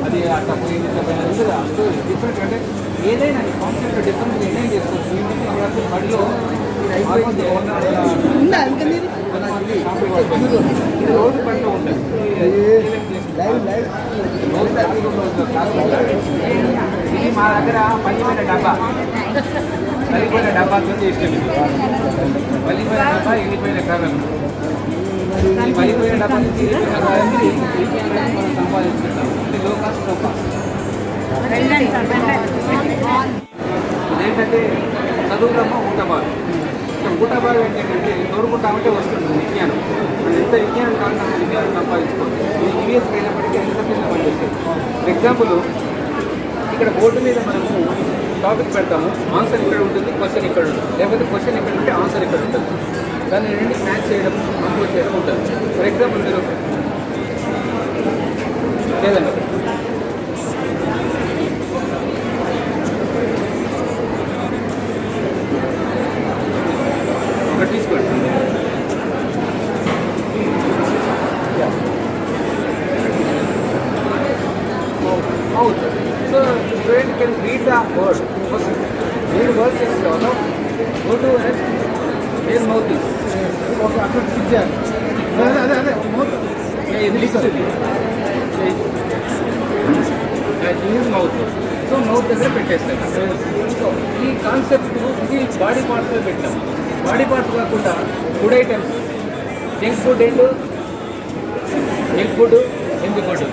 అది అట్లా పోయింది డిఫరెంట్ అంటే ఏదైనా కాన్సెప్ట్ డిఫరెంట్ ఏదైనా చేసుకోవచ్చు. ఏంటంటే బడిలో రోజు పనిలో ఉంటుంది. ఇది మా దగ్గర పల్లిపోయిన డబ్బా చేస్తుంది. పల్లిపోయిన డబ్బా ఎండిపోయిన కర్రలు. ఈ పల్లిపోయిన డబ్బా నుంచి మనం సంపాదించుకుంటాం. ఇది లో కాస్ట్ లో కాస్ట్. ఇదేంటంటే చదువుతామో ఊటబారు. ఊటబారు ఏంటంటే తోడుకుంటామంటే వస్తుంది విజ్ఞానం. మనం ఎంత విజ్ఞానం కావాలంటే విజ్ఞానం సంపాదించుకోవాలి. ఇది ఈవీఎస్కి అయినప్పటికీ ఎంత పిల్లలు పనిచేస్తాయి. ఫర్ ఎగ్జాంపుల్ ఇక్కడ బోర్డు మీద మనము టాపిక్ పెడతాము. ఆన్సర్ ఇక్కడ ఉంటుంది, క్వశ్చన్ ఇక్కడ ఉంటుంది. లేకపోతే క్వశ్చన్ ఇక్కడ ఉంటే ఆన్సర్ ఇక్కడ ఉంటుంది. దాన్ని రెండు మ్యాచ్ చేయడం, కంప్లీట్ చేయడం ఉంటుంది. ఫర్ ఎగ్జాంపుల్ మీరు లేదండి ఒకటి తీసుకోండి. Mouth. So student can read the word first. మీరు వర్డ్ చేసిన తర్వాత go to where mouth is. Okay అక్కడ క్లిక్ చేయాలి. అదే మౌత్ ఇది లిస్తుంది. Use mouth. సో మౌత్ దగ్గర పెట్టేస్తారు. సో ఈ కాన్సెప్ట్ ఇది బాడీ పార్ట్స్లో పెట్టాం. బాడీ పార్ట్స్ కాకుండా food items, junk food and junk food, healthy food,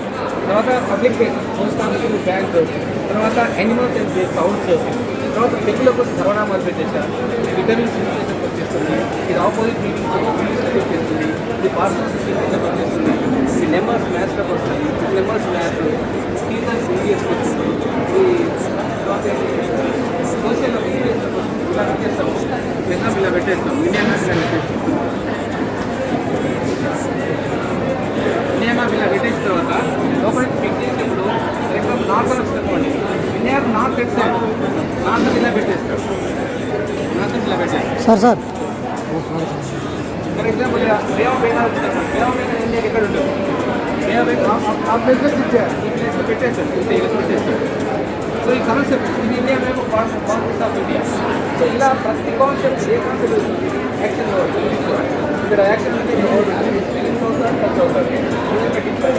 తర్వాత పబ్లిక్ ప్లేసెస్, పోస్ట్ ఆఫీసులు, బ్యాంక్, తర్వాత యానిమల్స్ అండ్ సౌండ్స్, తర్వాత పెళ్లిలో కోసం సర్వనామాలు పెట్టేసారు. విటమిన్స్ వచ్చేస్తుంది. ఇది ఆపోజిట్ మీనింగ్స్ చేస్తుంది. ఇది పార్సల్ వచ్చేస్తుంది. ఇది నెంబర్స్ మ్యాథ్స్లోకి వస్తుంది. నెంబర్స్ మ్యాథ్స్, సీజన్స్ ఇండియన్స్ వస్తుంది. ఇది సోషల్ ఇండియన్స్లోకి వస్తుంది. ఇలా పెట్టేస్తాము. ఎగ్జాంపుల్ ఇలా పెట్టేస్తాం. ఇండియన్ మ్యాథ్స్ ఇలా పెట్టేస్తాం. ఇండియన్ మ్యాథ్స్ ఇలా పెట్టేసిన తర్వాత లోపలికి పిక్ చేసినప్పుడు ఎగ్జాంపుల్ నార్త్ వస్తుంది. ఇండియాకు నార్త్ ఎక్సైడ్ నార్త్ ఇలా పెట్టేస్తాం. నార్త్ ఇలా పెట్టేస్తాం. Sir for example bay of Bengal వస్తుంది. బే ఆఫ్ బెంగాల్ ఇండియాకి ఎక్కడ ఉంటుంది? బే ఆఫ్ బెంగాల్ ఆ ప్లేస్లో ఇచ్చారు. ఈ ప్లేస్లో పెట్టేస్తాం. ఇలా పెట్టేస్తాం. సో ఈ కాన్సెప్ట్ ఇది ఇండియా వైపు కాన్సెప్ట్ ఆఫ్ ఇండియా. సో ఇలా ప్రతి కాన్సెప్ట్ ఏ కాన్సెప్ట్ యాక్షన్లో ఇక్కడ యాక్షన్ అంటే ఫీలింగ్స్ అవుతారు, టచ్ అవుతారు. డిఫరెంట్ ప్లస్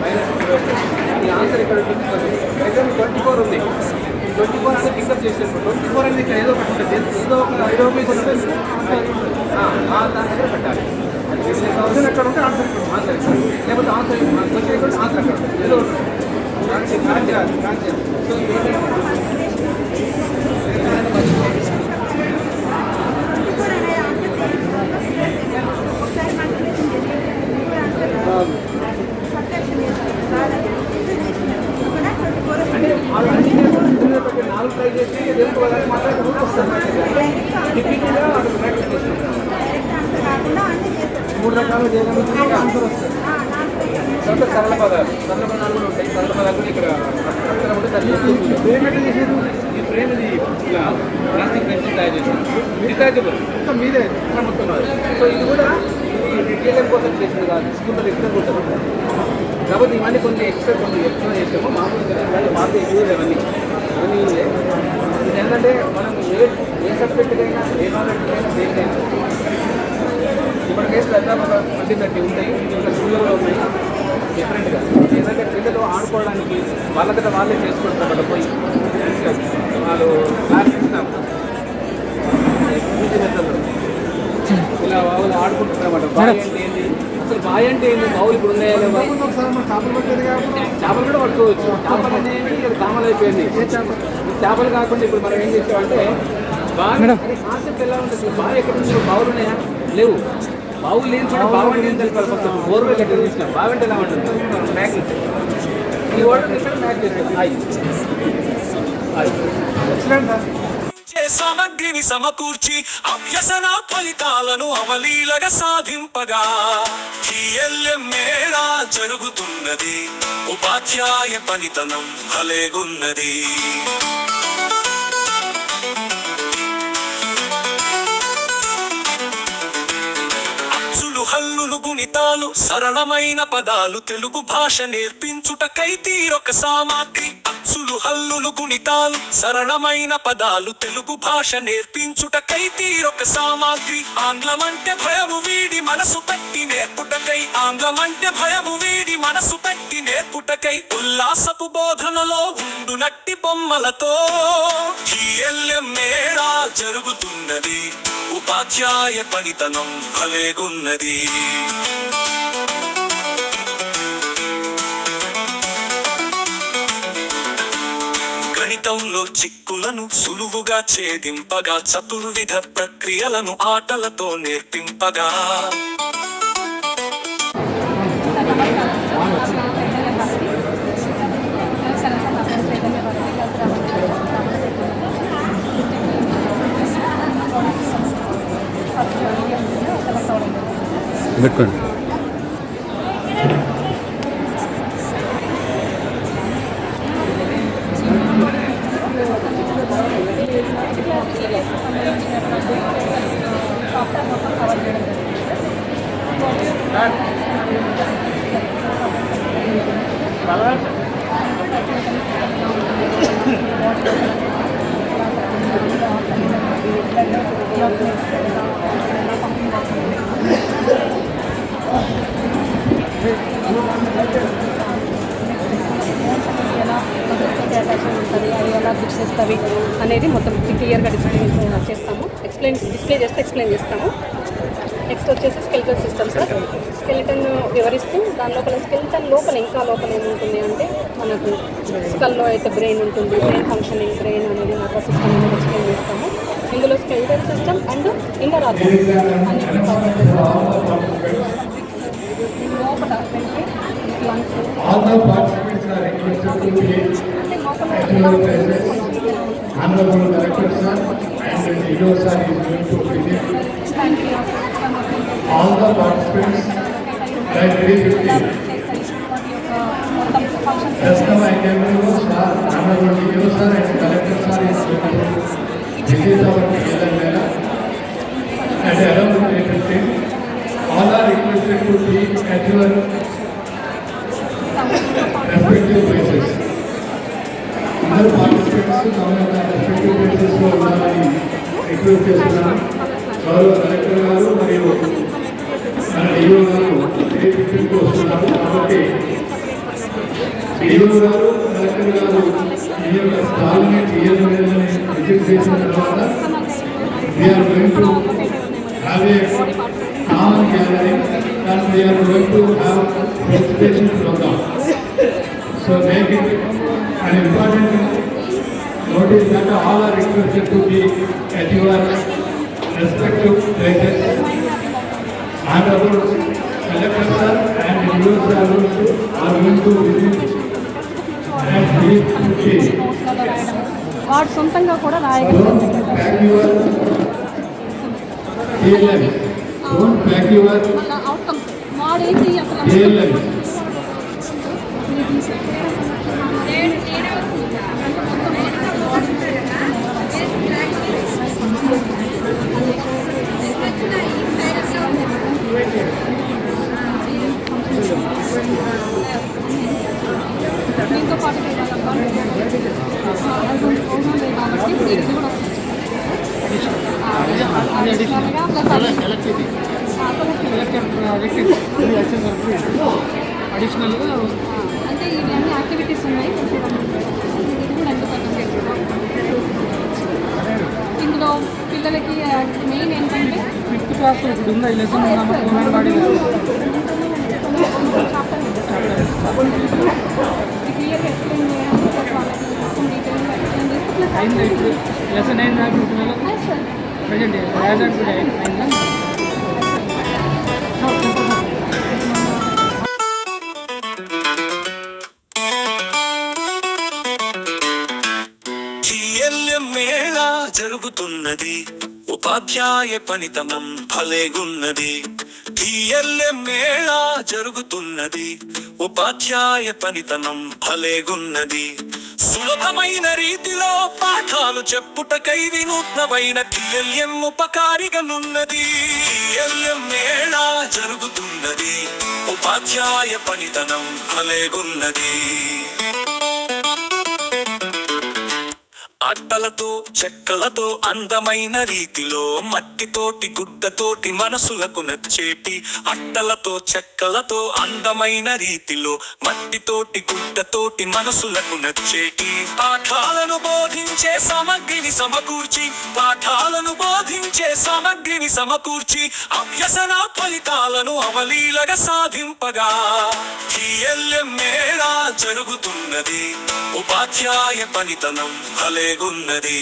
మైనస్ ఈ ఆన్సర్ ఇక్కడ ఉంటుంది. ఎగ్జాంపుల్ 24 ఉంది. 24 అంటే పికప్ చేసేటప్పుడు 24 అనేది ఇక్కడ ఏదో ఒకటి ఉంటుంది. ఏదో ఒక ఐడోపీస్ ఉంటుంది. దాని దగ్గర పెట్టాలి. క్వశ్చన్ ఎక్కడ ఉంటే ఆన్సర్ ఆన్సర్ లేకపోతే ఆన్సర్ క్వశ్చన్ ఎక్కడ ఆన్సర్ ఎక్కడ ఏదో సో అంటే 4 ట్రై చేసి తెలుగు వాళ్ళకి మాట్లాడి వస్తుంది. టిపిక్గా ప్రాక్టీస్ చేసుకుంటాం. 3 రకాలు చేయగలిగితే ఆన్సర్ వస్తుంది. తర్వాత సరళ పదాలు కూడా ఉంటాయి. సరళ పదాలు కూడా ఇక్కడ ఫ్రేమ్ ఎట్లా చేసేది? ఈ ఫ్రేమ్ ఇది ఇలా ప్లాస్టిక్ పెన్సిల్ తయారు చేసాను. డిటాచబుల్ మొత్తం మీదే మొత్తం. సో ఇది కూడా రిటైలర్ కోసం చేసింది కాదు. స్కూల్లో ఎక్కడ ఉంటుంది కాబట్టి ఇవన్నీ కొన్ని ఎక్స్ట్రా చేసాము. మామూలుగా మాకు యూజ్ అవన్నీ ఇది ఏంటంటే మనం ఏ సబ్జెక్టుకైనా ఏ నాలెడ్జ్కైనా దేనికైనా ఇప్పటికేసి దాదాపు 20-30 ఉంటాయి. ఇంకా స్కూళ్ళలో ఉన్నాయి డిఫరెంట్గా. ఏంటంటే పిల్లలు ఆడుకోవడానికి వాళ్ళకంటే వాళ్ళే చేసుకుంటారు. వాళ్ళ పోయి వాళ్ళు క్లాస్ ఇస్తాం ఇలా వాళ్ళు ఆడుకుంటున్నారు అన్నమాట. బాయ్ అంటే ఏంటి, అసలు బాయ్ అంటే ఏంటి, బావులు ఇప్పుడు ఉన్నాయా లేవా? చేపలు కూడా పట్టుకోవచ్చు. చేపలు అనేవి కామన్ అయిపోయింది. చేపలు కాకుండా ఇప్పుడు మనం ఏం చేసామంటే బాగా కాన్సెప్ట్ ఎలా ఉంటుంది? బావి ఎక్కడ ఉంది? బావులు ఉన్నాయా? లేవు. బావులు లేని చోట బావి అంటే ఏం తెలిపాలి? బోర్వెల్ ఎక్కడ చూసినాం. బావి అంటే ఎలా ఉంటుంది? మ్యాగ్నెట్. ఈ వాటర్ ఇక్కడ మ్యాగ్ చేసేది సామగ్రిని సమకూర్చి అభ్యసన ఫలితాలను అవలీలగా సాధింపగా మేళా జరుగుతున్నది. ఉపాధ్యాయ పనితనం భలేగున్నది. హల్లులు గుణితాలు సరళమైన పదాలు తెలుగు భాష నేర్పించుటకై తీరొక సామాగ్రి. అచ్చులు హల్లులు గుణితాలు సరళమైన పదాలు తెలుగు భాష నేర్పించుటకై తీరొక సామాగ్రి. ఆంగ్లమంటే భయము వీడి మనసు పెట్టి నేర్పుటకై, ఆంగ్లమంటే భయము వీడి మనసు పెట్టి నేర్పుటకై, ఉల్లాసపు బోధనలో ఉండునట్టి బొమ్మలతో మేళా జరుగుతున్నది. ఉపాధ్యాయ పనితనం భలేగున్నది. గణితంలో చిక్కులను సులువుగా ఛేదింపగా, చతుర్విధ ప్రక్రియలను ఆటలతో నేర్పింపగా, పెట్టుకోండి. అది ఎలా బుక్స్ ఇస్తుంది అనేది మొత్తం క్లియర్గా డిస్ప్లే చేస్తే ఎక్స్ప్లెయిన్ చేస్తాము. నెక్స్ట్ వచ్చేసి స్కెలిటన్ సిస్టమ్ సార్. స్కెలిటన్ వివరిస్తూ దాని లోపల స్కెలిటన్ లోపల ఇంకా లోపల ఏముంటుంది అంటే మనకు స్కల్లో అయితే బ్రెయిన్ ఉంటుంది, బ్రెయిన్ ఫంక్షనింగ్, బ్రెయిన్ అనేది నర్వస్ సిస్టమ్ అనేది ఎక్స్ప్లెయిన్ చేస్తాము. ఇందులో skeleton system and inner organs అన్నింటినీ కవర్ చేస్తాము. లోపల lungs Honorable Director Sir and the CEO Sir is going to visit all the participants by 3:15. Just now I can know Sir, Honorable CEO Sir and Director Sir is going to visit our Mela and around 3:15. All are requested to be at your respective places. Other participants respective places లో ఉండాలని రిక్వెస్ట్ చేస్తున్నాను. గౌరవ కలెక్టర్ గారు మరియు మన డిఓ గారు 3:15కు వస్తున్నారు కాబట్టి డిఓ గారు కలెక్టర్ గారు ఈ యొక్క స్థానాన్ని విజిట్ చేసిన తర్వాత we are going to have a common gathering and we are going to have expression program. So make it an important notice that all are requested to be at your respective places. Honorable Collector Sir and DO Sir are going to visit and brief. వాడు సొంతంగా కూడా రాయగలరు. Don't pack your TLMs. Don't pack your outcomes వాడు ఏంటి అసలు TLMs. దీంతో పాటు కాబట్టి ఇది కూడా అడిషనల్గా అంటే ఇవన్నీ యాక్టివిటీస్ ఉన్నాయి. ఇందులో పిల్లలకి మెయిన్ ఏంటంటే 5th క్లాస్ ఇప్పుడు ఉందా ఈ లెసన్ క్లియర్గా ఎక్స్ప్లెయిన్ చేయడం డీటెయిల్గా ఎక్స్ప్లెయిన్ చేస్తే అయిందా ఇప్పుడు లెసన్ అయిందా ప్రజెంట్ యాజ్ కూడా అయిందా? మేళా జరుగుతున్నది. ఉపాధ్యాయ పనితనం భలేగున్నది. మేళా జరుగుతున్నది. ఉపాధ్యాయ పనితనం భలేగున్నది. సులభమైన రీతిలో పాఠాలు చెప్పుటకై వినూత్నమైన TLM ఉపకారిగనున్నది. TLM మేళా జరుగుతున్నది, ఉపాధ్యాయ పనితనం భలేగున్నది. అట్టలతో చెక్కలతో అందమైన రీతిలో మట్టితోటి గుడ్డతోటి మనసులకు నచ్చేటి. అట్టలతో చెక్కలతో అందమైన రీతిలో మట్టితోటి గుడ్డతోటి మనసులకు నచ్చేటి పాఠాలను బోధించే సామగ్రిని సమకూర్చి, పాఠాలను బోధించే సామగ్రిని సమకూర్చి అభ్యసన ఫలితాలను అవలీలగా సాధింపగా TLM మేళా జరుగుతున్నది, ఉపాధ్యాయ పనితనం భలేగున్నది.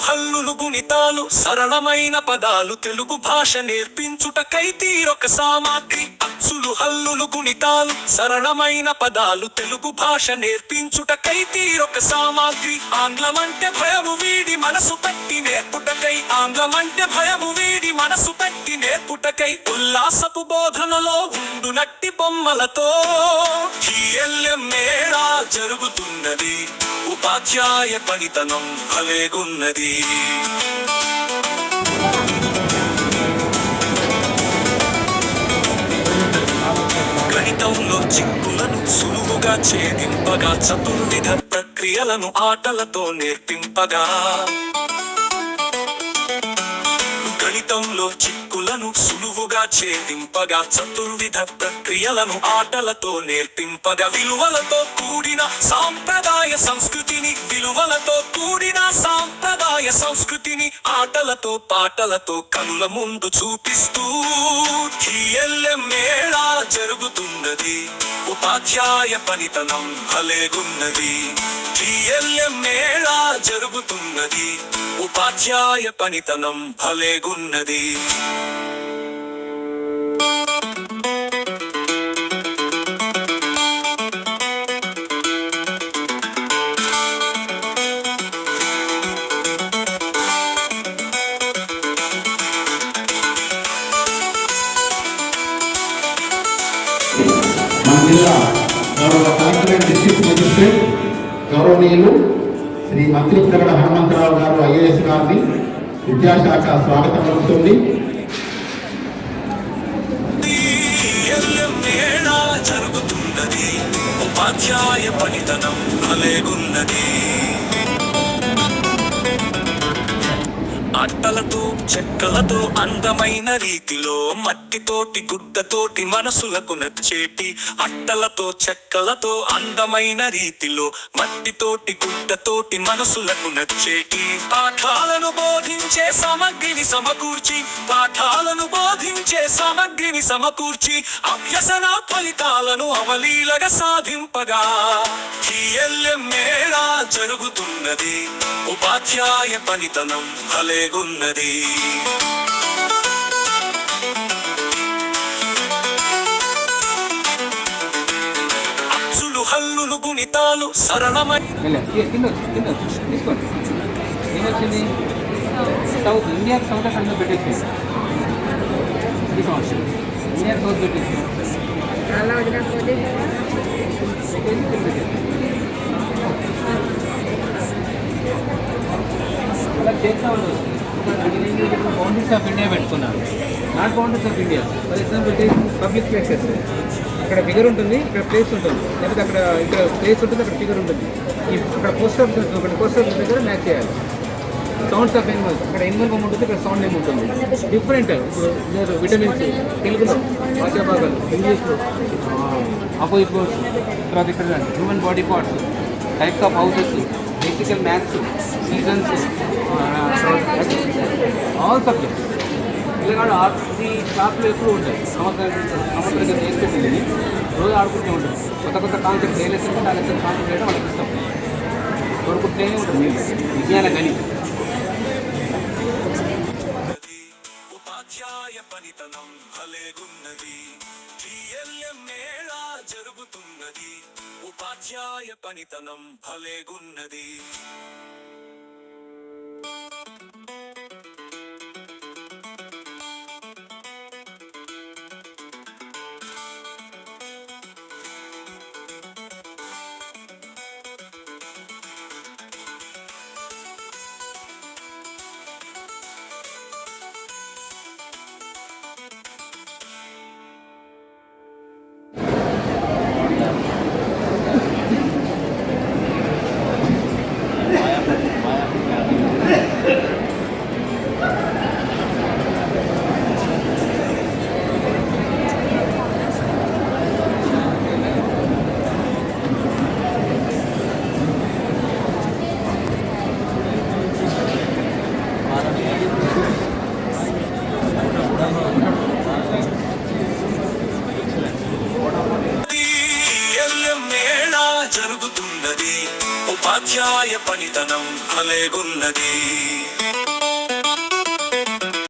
హల్లులు గుణితాలు సరళమైన పదాలు తెలుగు భాష నేర్పించుటకై తీరొక సామగ్రి. అచ్చులు హల్లులు గుణితాలు సరళమైన పదాలు తెలుగు భాష నేర్పించుటకై తీరొక సామగ్రి. ఆంగ్లమంటే భయము వీడి మనసు పెట్టి నేర్పుటకై, ఆంగ్లమంటే భయము వీడి మనసు పెట్టి నేర్పుటకై ఉల్లాసపు బోధనలో ఉండునట్టి బొమ్మలతో TLM మేళా జరుగుతున్నది, ఉపాధ్యాయ పనితనం భలేగున్నది. గణితంలో చిక్కులను సులువుగా ఛేదింపగా చతుర్విధ ప్రక్రియలను ఆటలతో నేర్పింపగా. గణితంలో చిక్కులను సులువుగా ఛేదింపగా చతుర్విధ ప్రక్రియలను ఆటలతో నేర్పింపగా. విలువలతో కూడిన సాంప్రదాయ సంస్కృతిని, విలువలతో కూడిన సాంప్రదాయ సంస్కృతిని ఆటలతో పాటలతో కనుల ముందు చూపిస్తూ TLM మేళా జరుగుతున్నది, ఉపాధ్యాయ పనితనం భలేగున్నది. TLM మేళా జరుగుతున్నది, ఉపాధ్యాయ పనితనం భలేగున్నది. మన జిల్లా గౌరవ కలెక్టరేట్ డిస్ట్రిక్ట్ మెజిస్ట్రేట్ గౌరవనీయులు శ్రీ మంత్రి ప్రగడ హనుమంతరావు గారు IAS గారిని విద్యాశాఖ స్వాగతం పలుకుతుంది. TLM మేళా జరుగుతున్నది, ఉపాధ్యాయ పనితనం భలేగున్నది. అట్టలతో చెక్కలతో అందమైన రీతిలో మట్టితోటి గుడ్డతోటి మనసులకు నచ్చేటి. అట్టలతో చెక్కలతో అందమైన రీతిలో మట్టితోటి గుడ్డతోటి మనసులకు నచ్చేటి పాఠాలను బోధించే సామగ్రిని సమకూర్చి, పాఠాలను బోధించే సామగ్రిని సమకూర్చి అభ్యసన ఫలితాలను అవలీలగా సాధింపగా TLM మేళా జరుగుతున్నది, ఉపాధ్యాయ పనితనం భలేగున్నది. అచ్చులు హల్లులు గుణితాలు సరళమైన తీసుకోండి. ఏమొచ్చింది? సౌత్ ఇండియా సౌత్ అక్కడ పెట్టేసి ఇండియా సౌత్ పెట్టేసి అలా వదిలేకపోతే అలా చేస్తూ ఉండదు. బౌండరీస్ ఆఫ్ ఇండియా పెట్టుకున్నాను, not boundaries of India. For example public places, అక్కడ ఫిగర్ ఉంటుంది, ఇక్కడ ప్లేస్ ఉంటుంది, లేకపోతే అక్కడ ఇక్కడ ప్లేస్ ఉంటుంది, అక్కడ ఫిగర్ ఉంటుంది. అక్కడ పోస్ట్ ఆఫీస్ ఒకటి, పోస్ట్ ఆఫీస్ దగ్గర మ్యాచ్ చేయాలి. సౌండ్స్ ఆఫ్ ఎనిమల్స్, అక్కడ ఎనిమల్ నేమ్ ఉంటుంది, ఇక్కడ సౌండ్ నేమ్ ఉంటుంది. డిఫరెంట్. ఇప్పుడు విటమిన్స్ తెలుగులో భాషా భాగాలు, ఇంగ్లీష్లో ఆపోజిట్ వర్డ్స్, తర్వాత ఇక్కడ human body parts, types of houses, బేసికల్ మ్యాథ్స్, సీజన్స్, ఆల్ సబ్జెక్ట్స్. పిల్లగాడు ఈ క్లాస్లో ఎప్పుడు ఉంటాయి. సంవత్సరం నేర్చుకుంటుంది, రోజు ఆడుకుంటూ ఉంటుంది. కొత్త కొత్త కాన్సెప్ట్ ఏ లెసన్ ఉంటే ఆ లెసన్ కాన్సెప్ట్ చేయడం వాళ్ళకి ఇష్టం. దొరుకుతూనే ఉంటుంది విజ్ఞాన గణితం. ఉపాధ్యాయ పనితనం భలేగున్నది. TLM మేళా జరుగుతున్నది, ఉపాధ్యాయ పనితనం భలేగున్నది. జరుగుతున్నది, ఉపాధ్యాయ పనితనం భలేగున్నది.